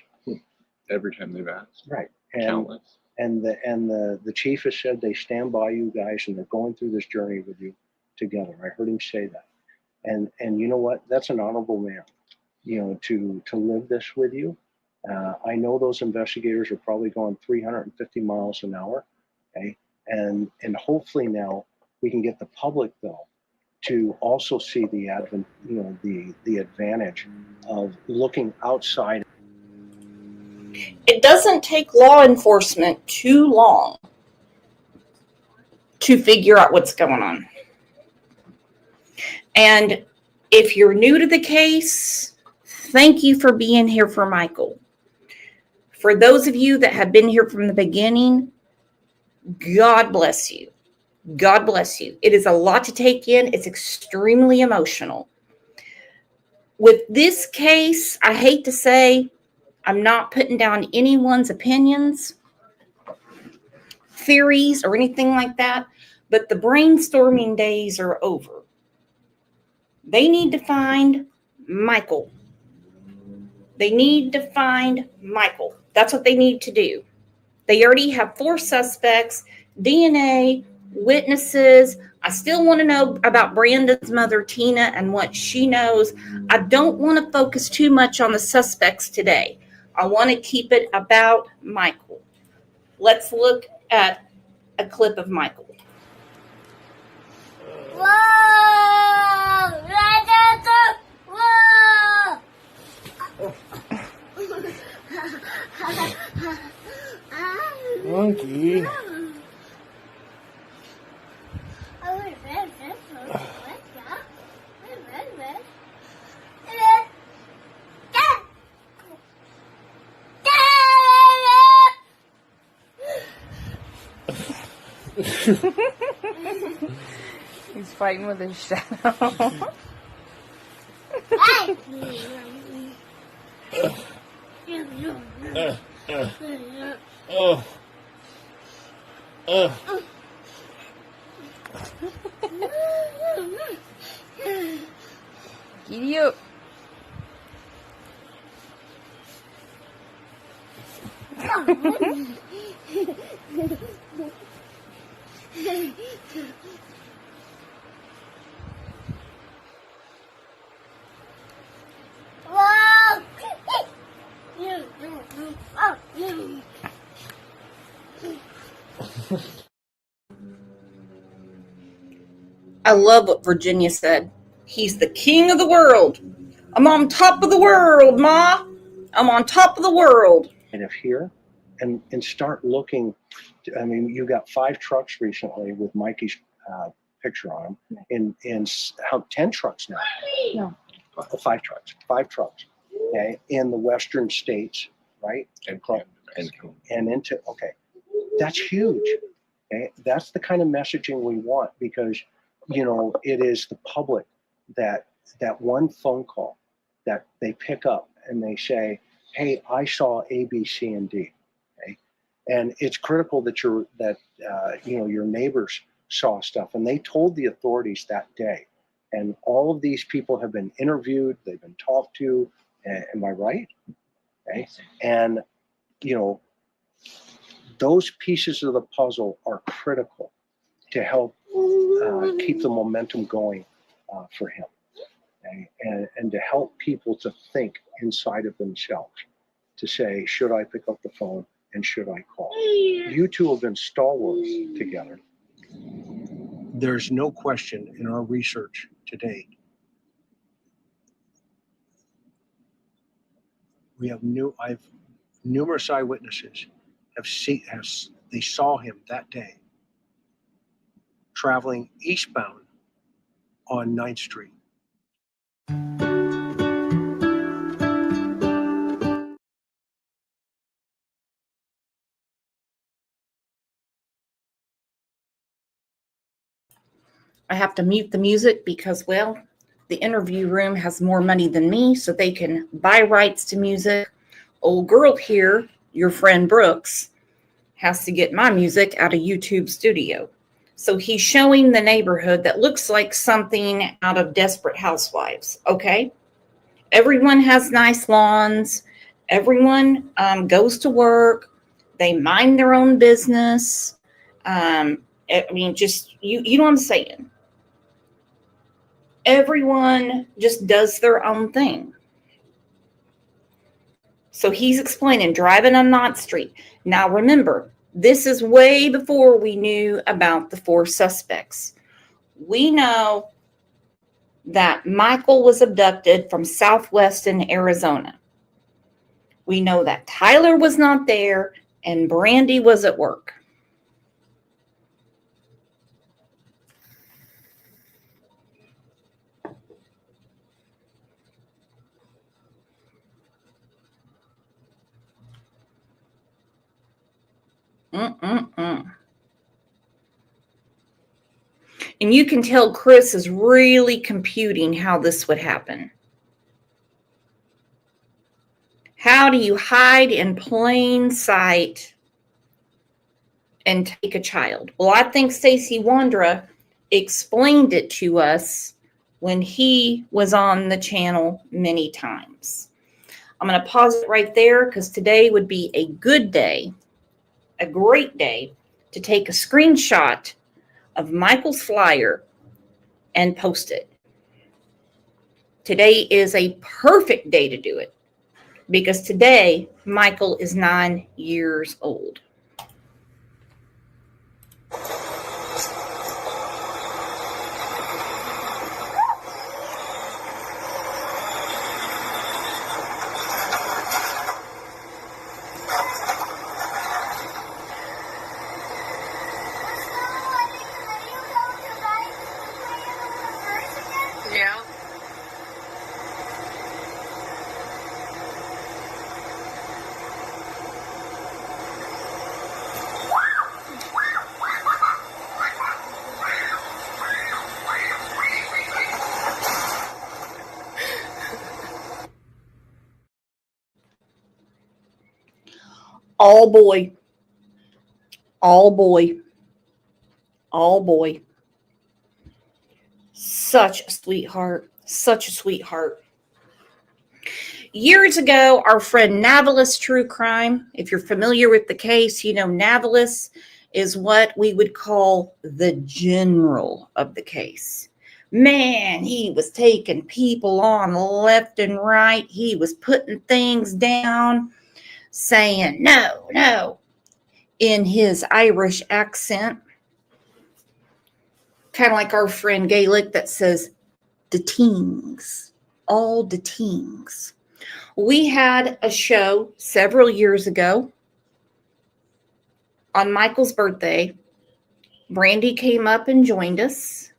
Every time they've asked. Right. Countless. And the chief has said they stand by you guys, and they're going through this journey with you together. I heard him say that. And you know what? That's an honorable man, to live this with you. I know those investigators are probably going 350 miles an hour. Okay. And hopefully now we can get the public, though, to also see the advantage of looking outside. It doesn't take law enforcement too long to figure out what's going on. And if you're new to the case, thank you for being here for Michael. For those of you that have been here from the beginning, God bless you. God bless you. It is a lot to take in. It's extremely emotional. With this case, I hate to say, I'm not putting down anyone's opinions, theories, or anything like that, but the brainstorming days are over. They need to find Michael. They need to find Michael. That's what they need to do. They already have 4 suspects, DNA, witnesses. I still want to know about Brandon's mother, Tina, and what she knows. I don't want to focus too much on the suspects today. I want to keep it about Michael. Let's look at a clip of Michael. Whoa! Whoa! Monkey. He's fighting with his shadow. Giddy up. I love what Virginia said. He's the king of the world. I'm on top of the world, Ma. I'm on top of the world. And if here, and start looking. I mean, you got 5 trucks recently with Mikey's picture on them, and how 10 trucks now? No. 5 trucks. 5 trucks. Okay, in the western states, right? And into that's huge. Okay, that's the kind of messaging we want, because it is the public that one phone call that they pick up and they say, hey, I saw A, B, C, and D. Okay, and it's critical that your neighbors saw stuff, and they told the authorities that day. And all of these people have been interviewed, they've been talked to. Am I right? Okay, and those pieces of the puzzle are critical to help keep the momentum going for him, okay? And to help people to think inside of themselves, to say, should I pick up the phone and should I call? You two have been stalwarts together. There's no question in our research to date. We have numerous eyewitnesses they saw him that day traveling eastbound on 9th Street. I have to mute the music because, well, the interview room has more money than me, so they can buy rights to music. Old girl here, your friend Brooks, has to get my music out of YouTube Studio. So he's showing the neighborhood that looks like something out of Desperate Housewives, okay? Everyone has nice lawns. Everyone goes to work. They mind their own business. I mean, just, you know what I'm saying? Everyone just does their own thing. So he's explaining driving on Knott Street. Now remember, this is way before we knew about the 4 suspects. We know that Michael was abducted from southwestern Arizona. We know that Tyler was not there and Brandy was at work. And you can tell Chris is really computing how this would happen. How do you hide in plain sight and take a child? Well, I think Stacey Wandra explained it to us when he was on the channel many times. I'm going to pause it right there because today would be a good day, a great day, to take a screenshot of Michael's flyer and post it. Today is a perfect day to do it because today Michael is 9 years old. Yeah. All boy. All boy. All boy. Such a sweetheart. Such a sweetheart. Years ago, our friend Navalis True Crime, if you're familiar with the case, you know Navalis is what we would call the general of the case. Man, he was taking people on left and right. He was putting things down, saying no, no, in his Irish accent. Kind of like our friend Gaelic that says, the tings, all the tings. We had a show several years ago on Michael's birthday. Brandy came up and joined us.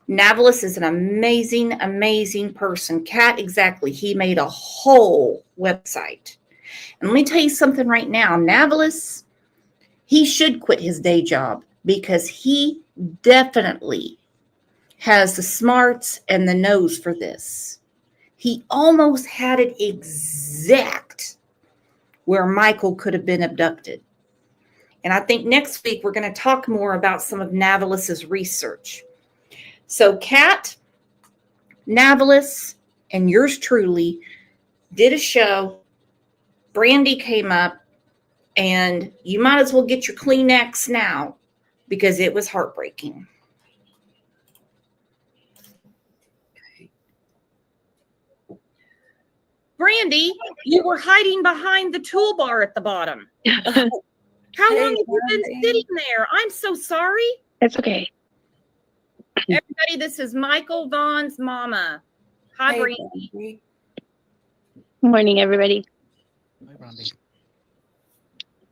Navalis is an amazing, amazing person. Cat, exactly. He made a whole website. And let me tell you something right now. Navalis, he should quit his day job because he definitely has the smarts and the nose for this. He almost had it exact where Michael could have been abducted. And I think next week we're going to talk more about some of Navalis's research. So Kat, Navalis, and yours truly did a show. Brandy came up, and you might as well get your Kleenex now because it was heartbreaking. Brandy, you were hiding behind the toolbar at the bottom. How long have you been sitting there? I'm so sorry. It's okay. Everybody, this is Michael Vaughn's mama. Hi, Brandy. Good morning, everybody. Hi, Brandy.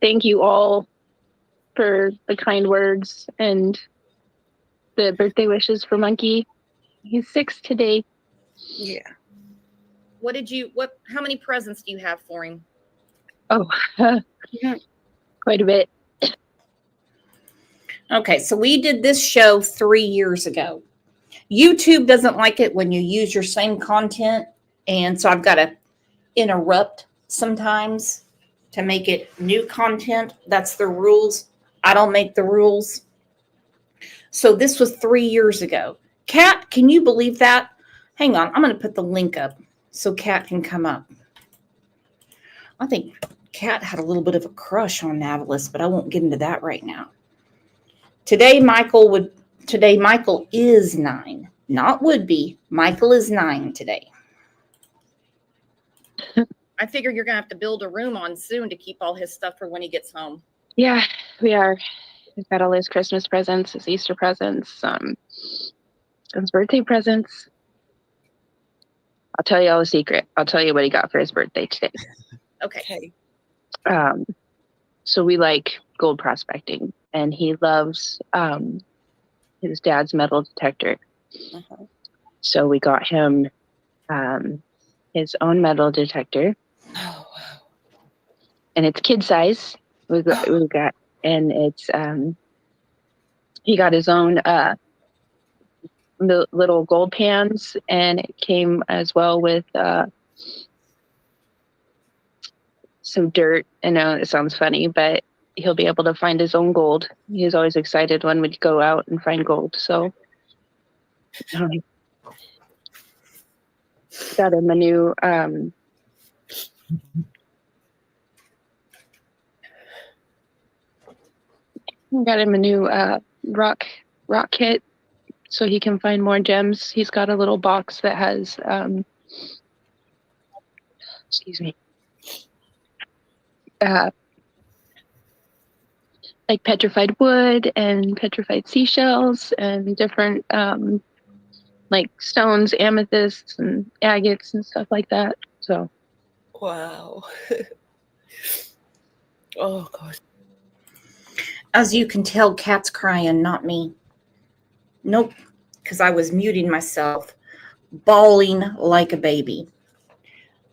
Thank you all for the kind words and the birthday wishes for Monkey. He's 6 today. Yeah. How many presents do you have for him? Oh, quite a bit. Okay, so we did this show 3 years ago. YouTube doesn't like it when you use your same content, and so I've got to interrupt sometimes to make it new content. That's the rules. I don't make the rules. So this was 3 years ago. Kat, can you believe that? Hang on, I'm going to put the link up so Kat can come up. I think Kat had a little bit of a crush on Navalis, but I won't get into that right now. Today Michael is 9. Not would be. Michael is 9 today. I figure you're going to have to build a room on soon to keep all his stuff for when he gets home. Yeah, we are. We've got all his Christmas presents, his Easter presents, his birthday presents. I'll tell you all the secret. I'll tell you what he got for his birthday today. Okay. So we like gold prospecting, and he loves his dad's metal detector. Uh-huh. So we got him his own metal detector. Oh, wow. And it's kid size. We got, and it's he got his own little gold pans, and it came as well with some dirt. I know it sounds funny, but he'll be able to find his own gold. He's always excited when we go out and find gold. So got him a new rock kit so he can find more gems. He's got a little box that has excuse me, like petrified wood and petrified seashells and different like stones, amethysts and agates and stuff like that. So Wow. Oh gosh. As you can tell, Kat's crying, not me. Nope, because I was muting myself, bawling like a baby.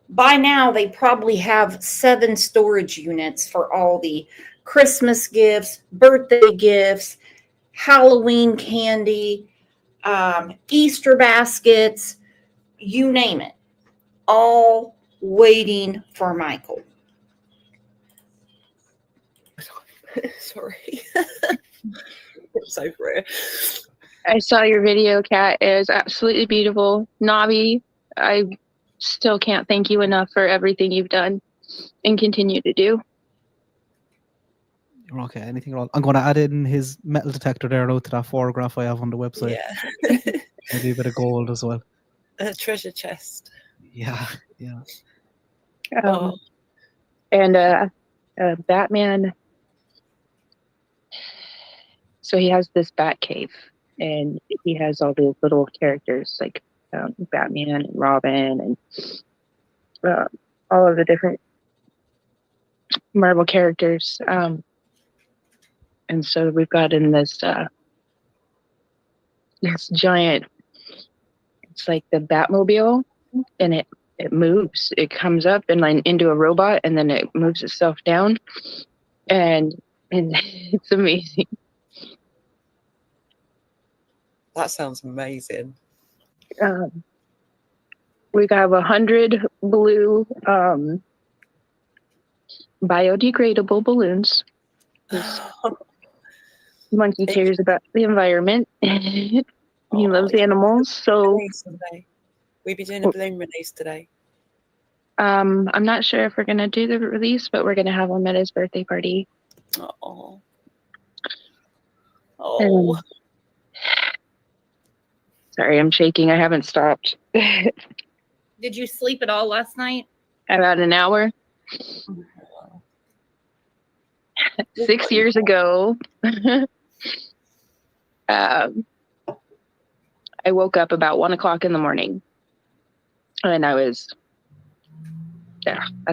By now, they probably have 7 storage units for all the Christmas gifts, birthday gifts, Halloween candy, Easter baskets, you name it, all waiting for Michael. Sorry. It's so rare. I saw your video, Kat. It was absolutely beautiful. Navi, I still can't thank you enough for everything you've done and continue to do. You're okay. Anything wrong? I'm going to add in his metal detector there now to that photograph I have on the website. Yeah. Maybe a bit of gold as well. A treasure chest. Yeah, yeah. And Batman. So he has this Bat Cave, and he has all these little characters like Batman and Robin and all of the different Marvel characters. And so we've got in this giant. It's like the Batmobile, and it moves. It comes up and like into a robot, and then it moves itself down, and it's amazing. That sounds amazing. We have 100 blue biodegradable balloons. Monkey cares about the environment. He loves animals, so We'll be doing a balloon release today. I'm not sure if we're gonna do the release, but we're gonna have him at his birthday party. Oh. Sorry, I'm shaking. I haven't stopped. Did you sleep at all last night? About an hour. 6 years ago, I woke up about 1 o'clock in the morning, and I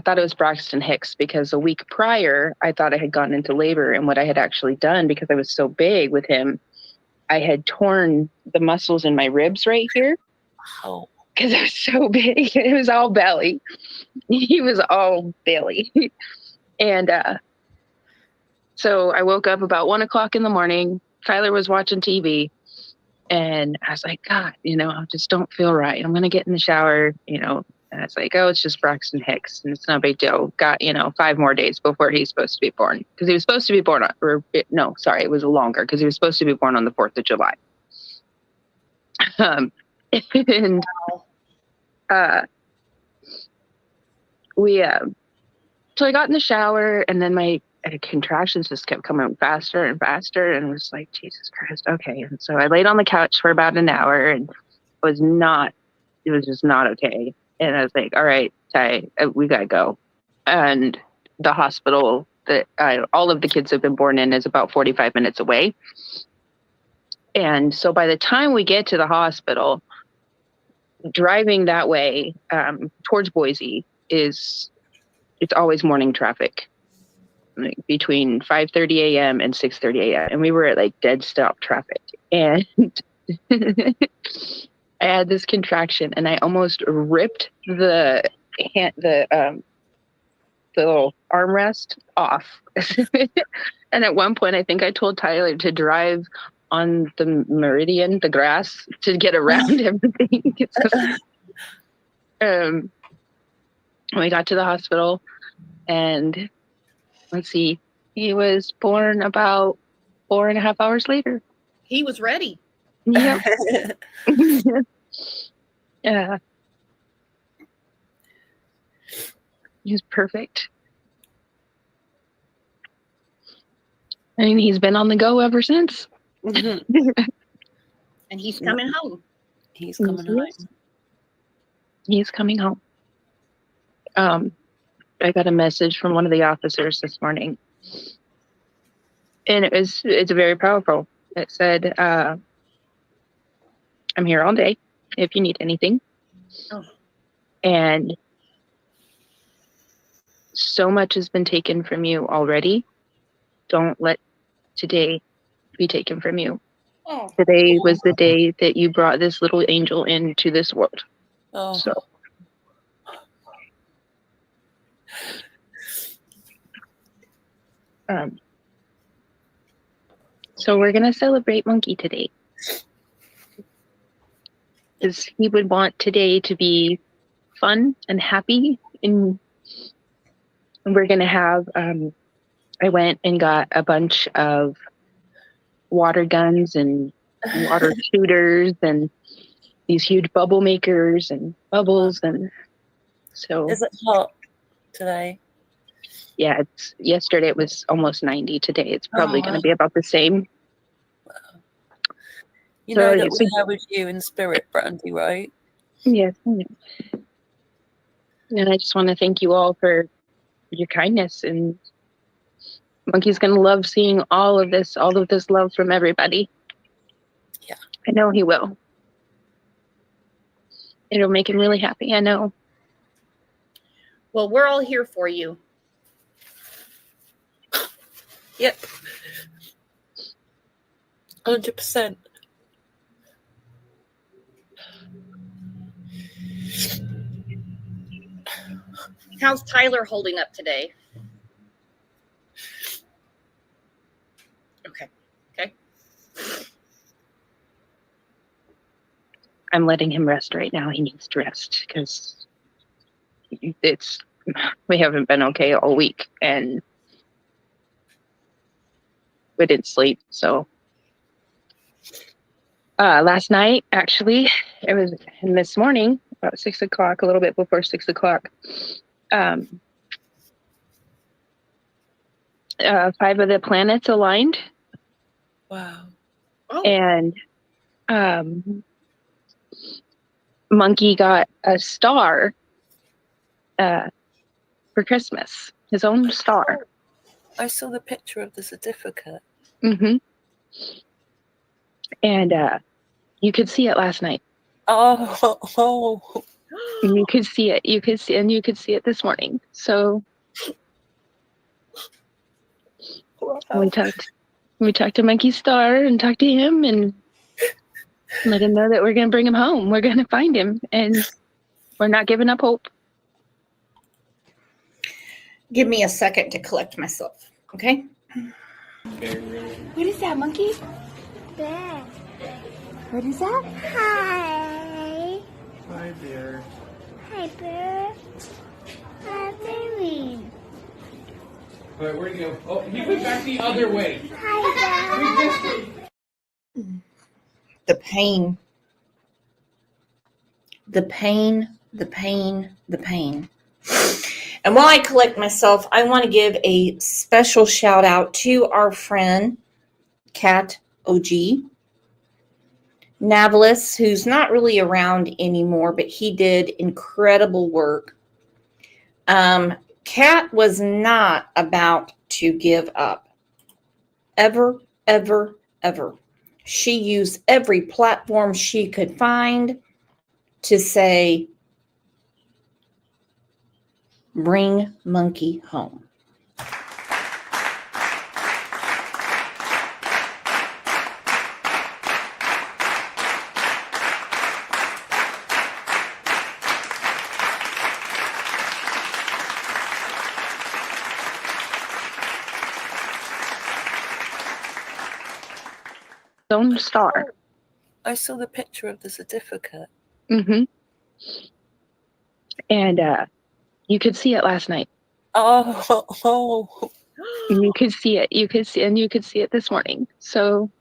thought it was Braxton Hicks because a week prior, I thought I had gone into labor, and what I had actually done, because I was so big with him, I had torn the muscles in my ribs right here. Oh. Because I was so big. It was all belly. He was all belly. And so I woke up about 1 o'clock in the morning. Tyler was watching TV. And I was like, God, I just don't feel right. I'm going to get in the shower, And I was like, oh, it's just Braxton Hicks. And it's no big deal. Got, 5 more days before he's supposed to be born. Because he was supposed to be born it was longer. Because he was supposed to be born on the 4th of July. And so I got in the shower, and then my contractions just kept coming faster and faster, and I was like, Jesus Christ, okay. And so I laid on the couch for about an hour, and it was just not okay. And I was like, all right, Ty, we gotta go. And the hospital that all of the kids have been born in is about 45 minutes away. And so by the time we get to the hospital, driving that way towards Boise it's always morning traffic, like between 5:30 a.m. and 6:30 a.m. And we were at like dead stop traffic. And I had this contraction, and I almost ripped the little armrest off. And at one point, I think I told Tyler to drive on the meridian, the grass, to get around everything. We got to the hospital, and let's see, he was born about 4.5 hours later. He was ready. Yep. Yeah. He's perfect. I mean, he's been on the go ever since. And he's coming home. He's coming home. He's coming home. I got a message from one of the officers this morning, and it's very powerful. It said, "I'm here all day if you need anything." Oh. And so much has been taken from you already. Don't let today be taken from you. Oh. Today was the day that you brought this little angel into this world. Oh. So. So we're gonna celebrate Monkey today, because he would want today to be fun and happy, and we're gonna have. I went and got a bunch of water guns and water shooters and these huge bubble makers and bubbles, and so. Is it hot today? Yeah, yesterday it was almost 90. Today it's probably going to be about the same. You know that we're here with you in spirit, Brandy, right? Yes. And I just want to thank you all for your kindness, and Monkey's going to love seeing all of this love from everybody. Yeah. I know he will. It'll make him really happy, I know. Well, we're all here for you. Yep. 100%. How's Tyler holding up today? Okay. I'm letting him rest right now. He needs to rest because we haven't been okay all week, and we didn't sleep. So last night, actually, it was this morning, about 6 o'clock, a little bit before 6 o'clock. 5 of the planets aligned. Wow. Oh. And Monkey got a star for Christmas, his own star. I saw the picture of the certificate. Mm-hmm. And you could see it last night. Oh. You could see it. You could see it this morning. So we talked to Monkey Star and talked to him and let him know that we're going to bring him home. We're going to find him, and we're not giving up hope. Give me a second to collect myself, okay? What is that, Monkey? Bear. What is that? Hi. Hi, dear. Hi, Bear. Hi, baby. All right, where'd you go? Oh, he went back the other way. Hi, Dad. The pain. The pain, the pain, the pain. And while I collect myself, I want to give a special shout out to our friend, Kat OG Navalis, who's not really around anymore, but he did incredible work. Kat was not about to give up. Ever, ever, ever. She used every platform she could find to say, bring Monkey home. Own star. I saw the picture of the certificate. Mm-hmm. And you could see it last night. Oh. You could see it. You could see it this morning. So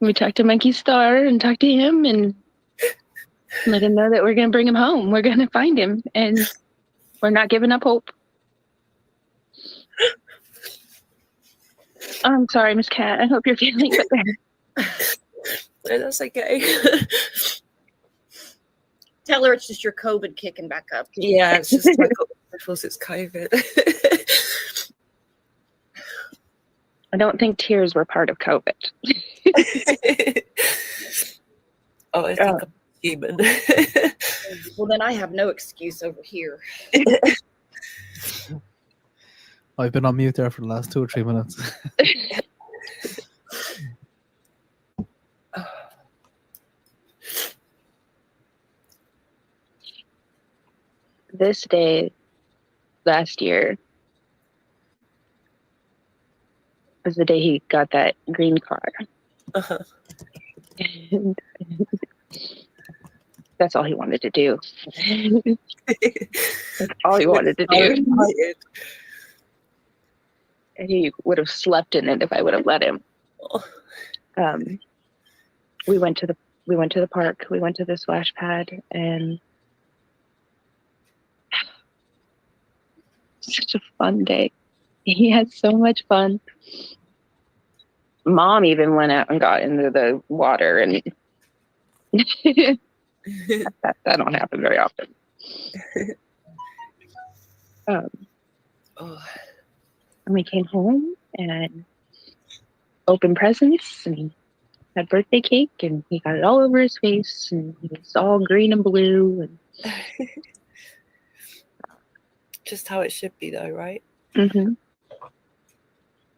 we talked to Monkey Star and talked to him, and Let him know that we're going to bring him home. We're going to find him, and we're not giving up hope. I'm sorry, Miss Cat. I hope you're feeling better. No, that's okay. Tell her it's just your COVID kicking back up. Yeah, it's just like it's COVID. I don't think tears were part of COVID. Oh, I think I'm human. Well, then I have no excuse over here. I've been on mute there for the last 2 or 3 minutes. This day last year was the day he got that green card. Uh-huh. And that's all he wanted to do. That's all he wanted to do. And he would have slept in it if I would have let him. We went to the park. We went to the splash pad, and such a fun day. He had so much fun. Mom even went out and got into the water, and that don't happen very often. And we came home and opened presents and had birthday cake, and he got it all over his face, and it was all green and blue. And just how it should be, though, right? Mm-hmm.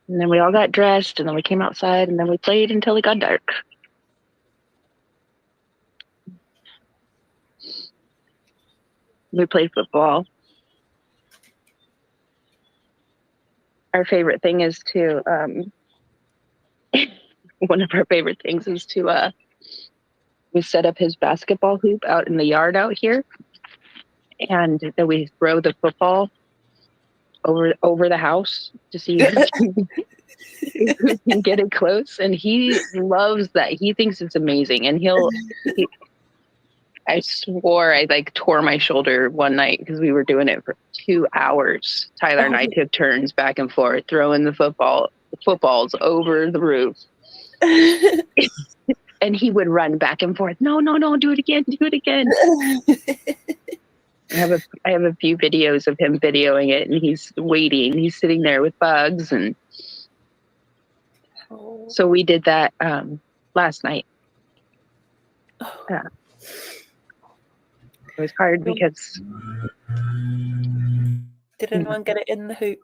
And then we all got dressed, and then we came outside, and then we played until it got dark. We played football. Our favorite thing is to, one of our favorite things is to, we set up his basketball hoop out in the yard out here, and then we throw the football over the house to see if we can get it close. And he loves that. He thinks it's amazing, and I swore I tore my shoulder one night because we were doing it for 2 hours. Tyler and I took turns back and forth throwing the footballs over the roof. And he would run back and forth. No, do it again. I have a few videos of him videoing it, and he's waiting. He's sitting there with bugs, and so we did that last night. It was hard because did anyone get it in the hoop?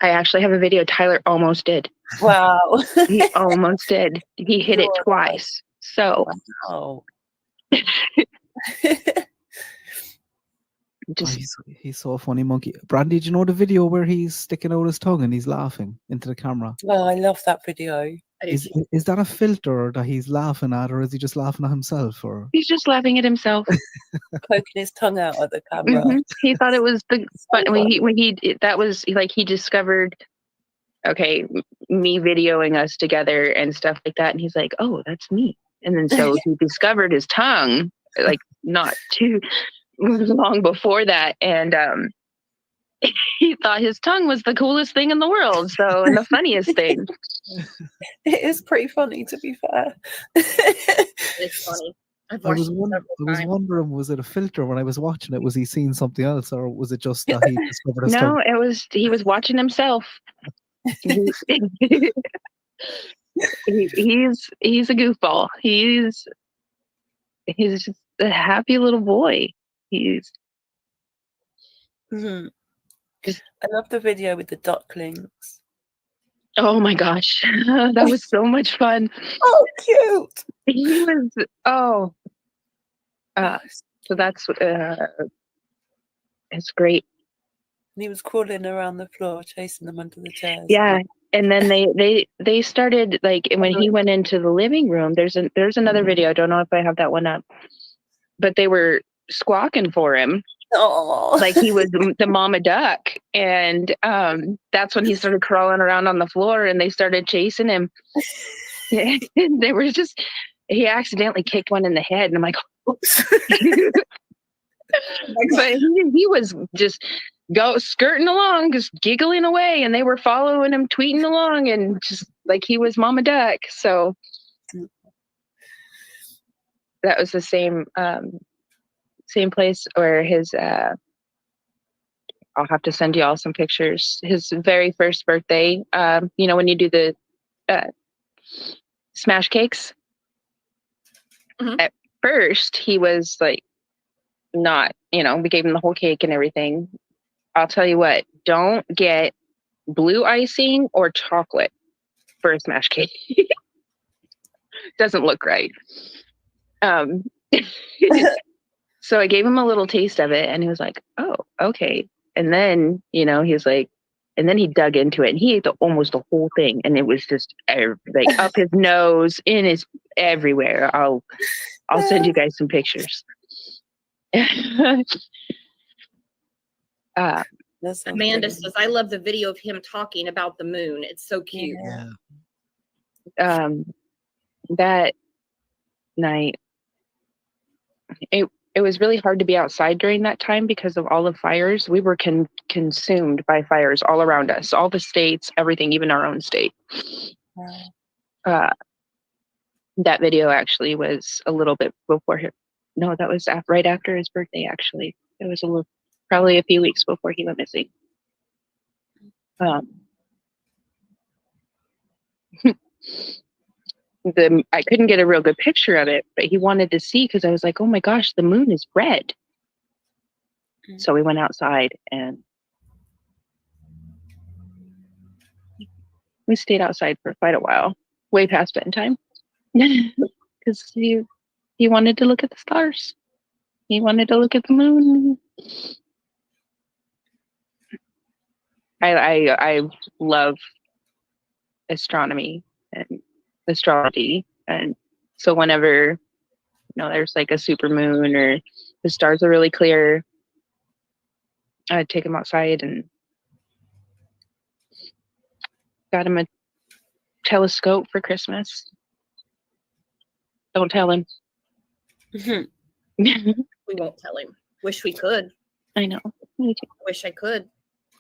I actually have a video. Tyler almost did. Wow. He almost did. He hit it twice. So wow. He's so funny, Monkey. Brandy, do you know the video where he's sticking out his tongue and he's laughing into the camera? Oh, I love that video. Is that a filter that he's laughing at, or is he just laughing at himself? Or he's just laughing at himself, poking his tongue out at the camera. Mm-hmm. He thought it was the fun when that was like he discovered, okay, me videoing us together and stuff like that, and he's like, oh, that's me. And then so he discovered his tongue like not too long before that, and he thought his tongue was the coolest thing in the world. So, and the funniest thing. It is pretty funny, to be fair. It's funny. I was wondering, was it a filter when I was watching it? Was he seeing something else, or was it just that he discovered his tongue? No, he was watching himself. He's a goofball. He's just a happy little boy. He's. Mm-hmm. I love the video with the ducklings. Oh my gosh, that was so much fun. Oh, cute. He was. Oh. So that's it's great. And he was crawling around the floor, chasing them under the chairs. Yeah, and then they started like when he went into the living room. There's another video. I don't know if I have that one up, but they were squawking for him. Oh, like he was the mama duck, and that's when he started crawling around on the floor, and they started chasing him. They were just he accidentally kicked one in the head, and I'm like, oops. But he was just skirting along, just giggling away, and they were following him, tweeting along, and just like he was Mama Duck. So that was the same place where his. I'll have to send you all some pictures. His very first birthday. When you do the smash cakes. Mhm. At first, he was like, not. We gave him the whole cake and everything. I'll tell you what. Don't get blue icing or chocolate for a smash cake. Doesn't look right. So I gave him a little taste of it, and he was like, "Oh, okay." And then he's like, and then he dug into it, and he ate almost the whole thing, and it was just like up his nose, in his everywhere. I'll send you guys some pictures. Amanda says, "I love the video of him talking about the moon. It's so cute." Yeah. That night, it was really hard to be outside during that time because of all the fires. We were consumed by fires all around us, all the states, everything, even our own state. That video actually was a little bit before him. No, that was right after his birthday, actually. It was probably a few weeks before he went missing. I couldn't get a real good picture of it, but he wanted to see because I was like, oh my gosh, the moon is red. So we went outside and we stayed outside for quite a while, way past bedtime, because he wanted to look at the stars. He wanted to look at the moon. I love astronomy and astrology, and so whenever there's like a super moon or the stars are really clear, I'd take him outside and got him a telescope for Christmas. Don't tell him. We won't tell him. Wish we could. I know. Wish I could.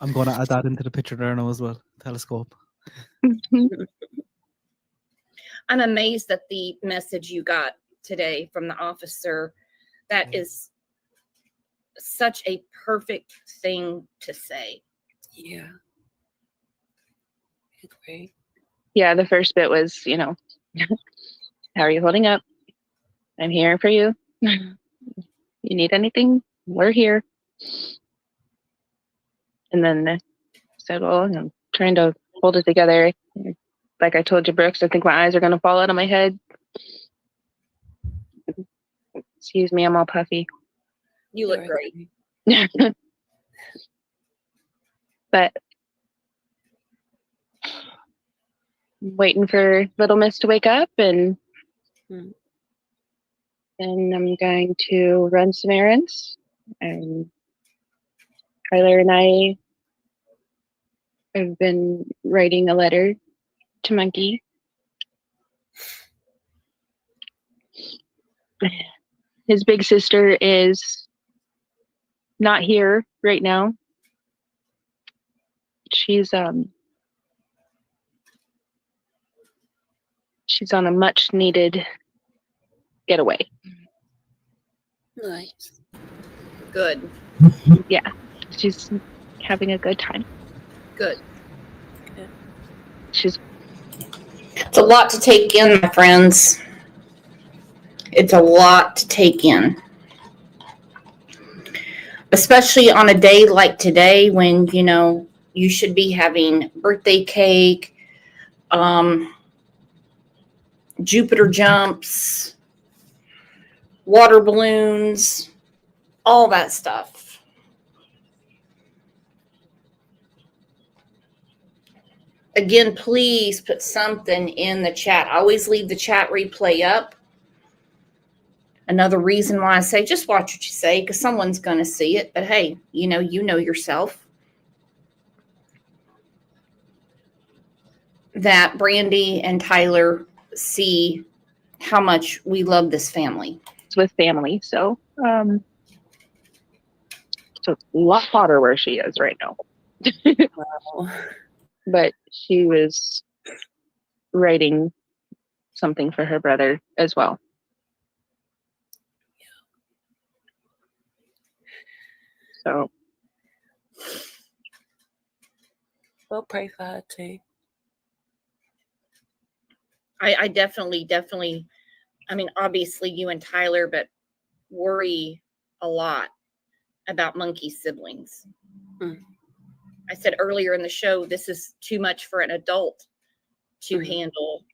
I'm going to add that into the picture there now as well. Telescope. I'm amazed at the message you got today from the officer. That is such a perfect thing to say. Yeah. Great. Yeah, the first bit was, how are you holding up? I'm here for you. You need anything? We're here. And then I said, well, I'm trying to hold it together. Like I told you, Brooks, I think my eyes are going to fall out of my head. Excuse me, I'm all puffy. You look great. But I'm waiting for little Miss to wake up, and then I'm going to run some errands. And Tyler and I have been writing a letter to Monkey. His big sister is not here right now. She's on a much needed getaway. Nice. Good. Yeah, she's having a good time. Good. It's a lot to take in, my friends. It's a lot to take in. Especially on a day like today when, you should be having birthday cake, Jupiter jumps, water balloons, all that stuff. Again, please put something in the chat. I always leave the chat replay up. Another reason why I say just watch what you say, because someone's going to see it. But hey, you know yourself. That Brandy and Tyler see how much we love this family. It's with family, so it's a lot hotter where she is right now. Wow. But she was writing something for her brother as well. So We'll pray for her too. I definitely, I mean, obviously you and Tyler, but worry a lot about Monkey's siblings. Mm. I said earlier in the show, this is too much for an adult to handle,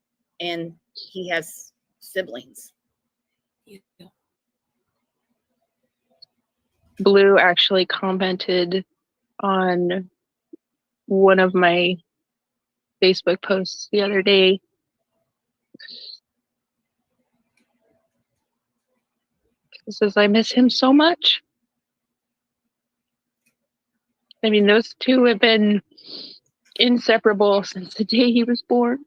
and he has siblings. Yeah. Blue actually commented on one of my Facebook posts the other day. It says, I miss him so much. I mean, those two have been inseparable since the day he was born.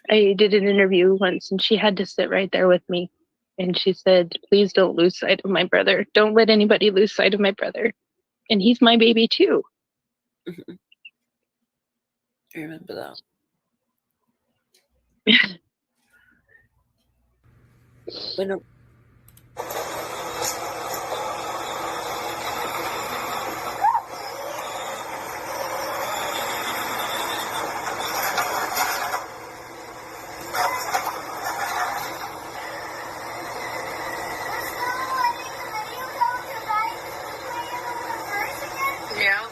I did an interview once and she had to sit right there with me. And she said, please don't lose sight of my brother. Don't let anybody lose sight of my brother. And he's my baby too. Mm-hmm. I remember that. When Yeah.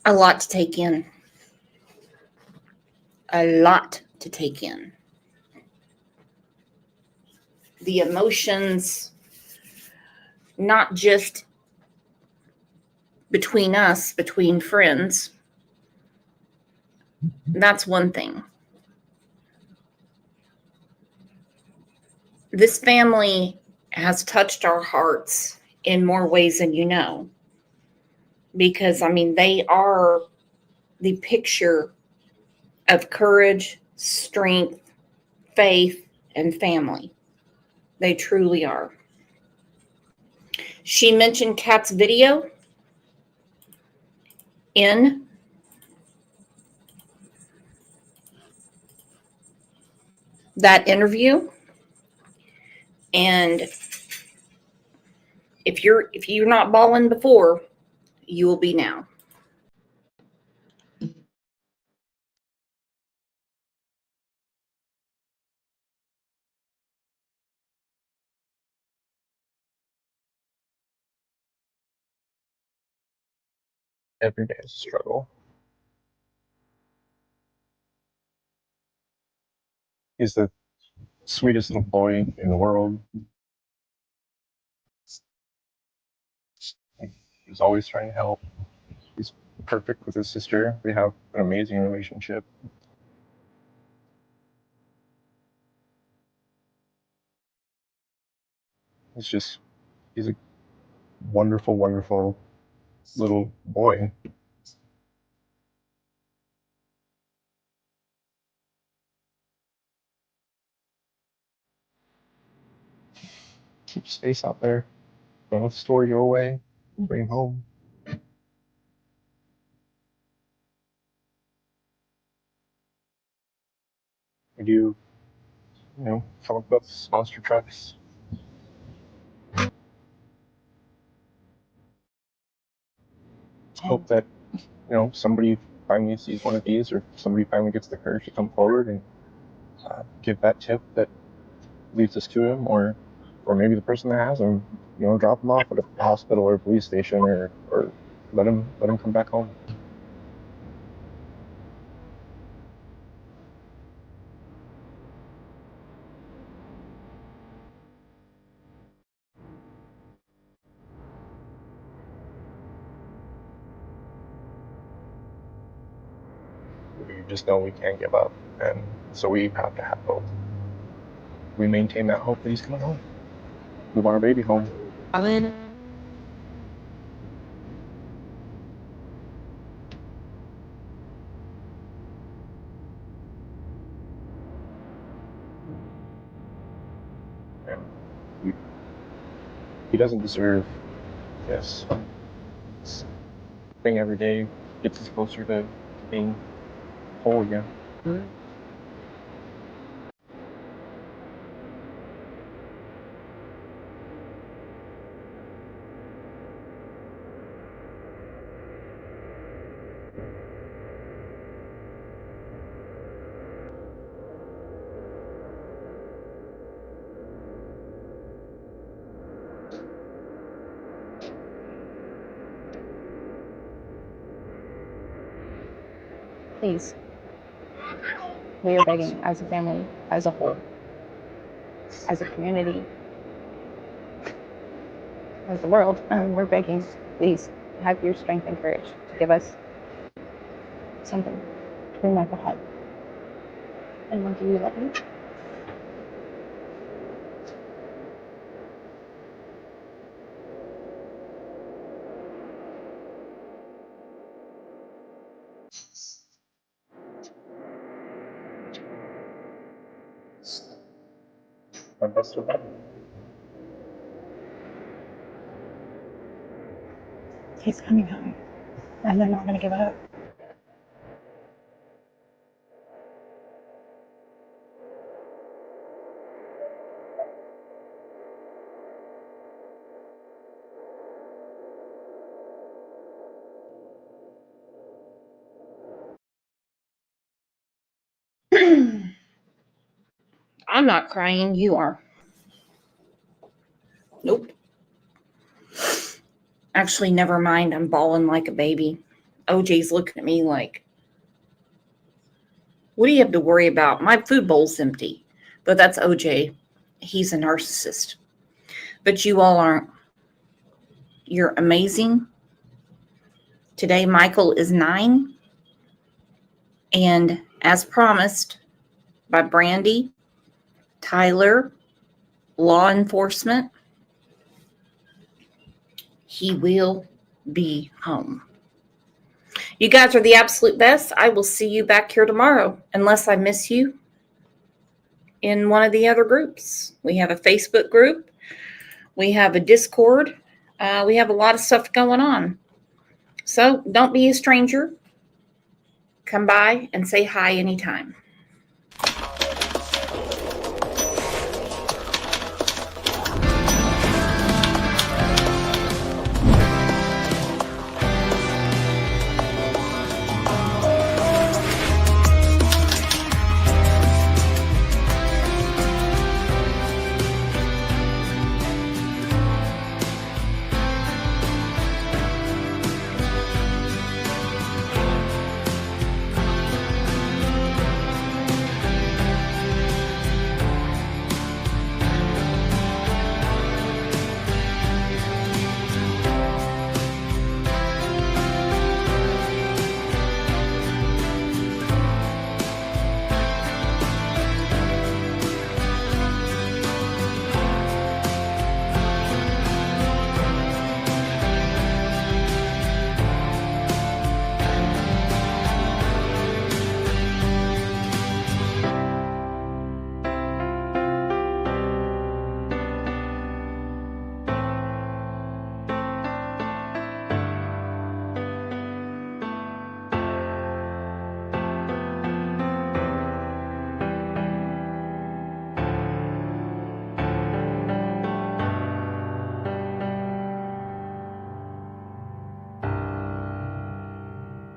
A lot to take in. A lot to take in. The emotions, not just between us, between friends. That's one thing. This family has touched our hearts in more ways than you know. Because, I mean, they are the picture of courage, strength, faith, and family. They truly are. She mentioned Kat's video in that interview. And if you're not balling before, you will be now. Every day is a struggle. He's the sweetest little boy in the world. He's always trying to help. He's perfect with his sister. They have an amazing relationship. He's a wonderful, wonderful little boy. Keep space out there. Don't store you away. Bring him home. We do, talk about monster trucks. Hope that, somebody finally sees one of these, or somebody finally gets the courage to come forward and give that tip that leads us to him, or maybe the person that has him drop him off at a hospital or a police station, or let him come back home. We just know we can't give up, and so we have to have hope. We maintain that hope that he's coming home. We want our baby home. Alan. And he doesn't deserve this. Thing every day gets us closer to being whole again. Please. We are begging as a family, as a whole, as a community, as the world. We're begging, please have your strength and courage to give us something to bring back a hug. And Monkey, we love you. My best of luck. He's coming home, and they're not going to give up. I'm not crying. You are. Nope. Actually, never mind. I'm bawling like a baby. OJ's looking at me like, what do you have to worry about? My food bowl's empty. But that's OJ. He's a narcissist. But you all aren't. You're amazing. Today, Michael is 9. And as promised by Brandy, Tyler, law enforcement, he will be home. You guys are the absolute best. I will see you back here tomorrow, unless I miss you in one of the other groups. We have a Facebook group. We have a Discord. We have a lot of stuff going on. So don't be a stranger. Come by and say hi anytime.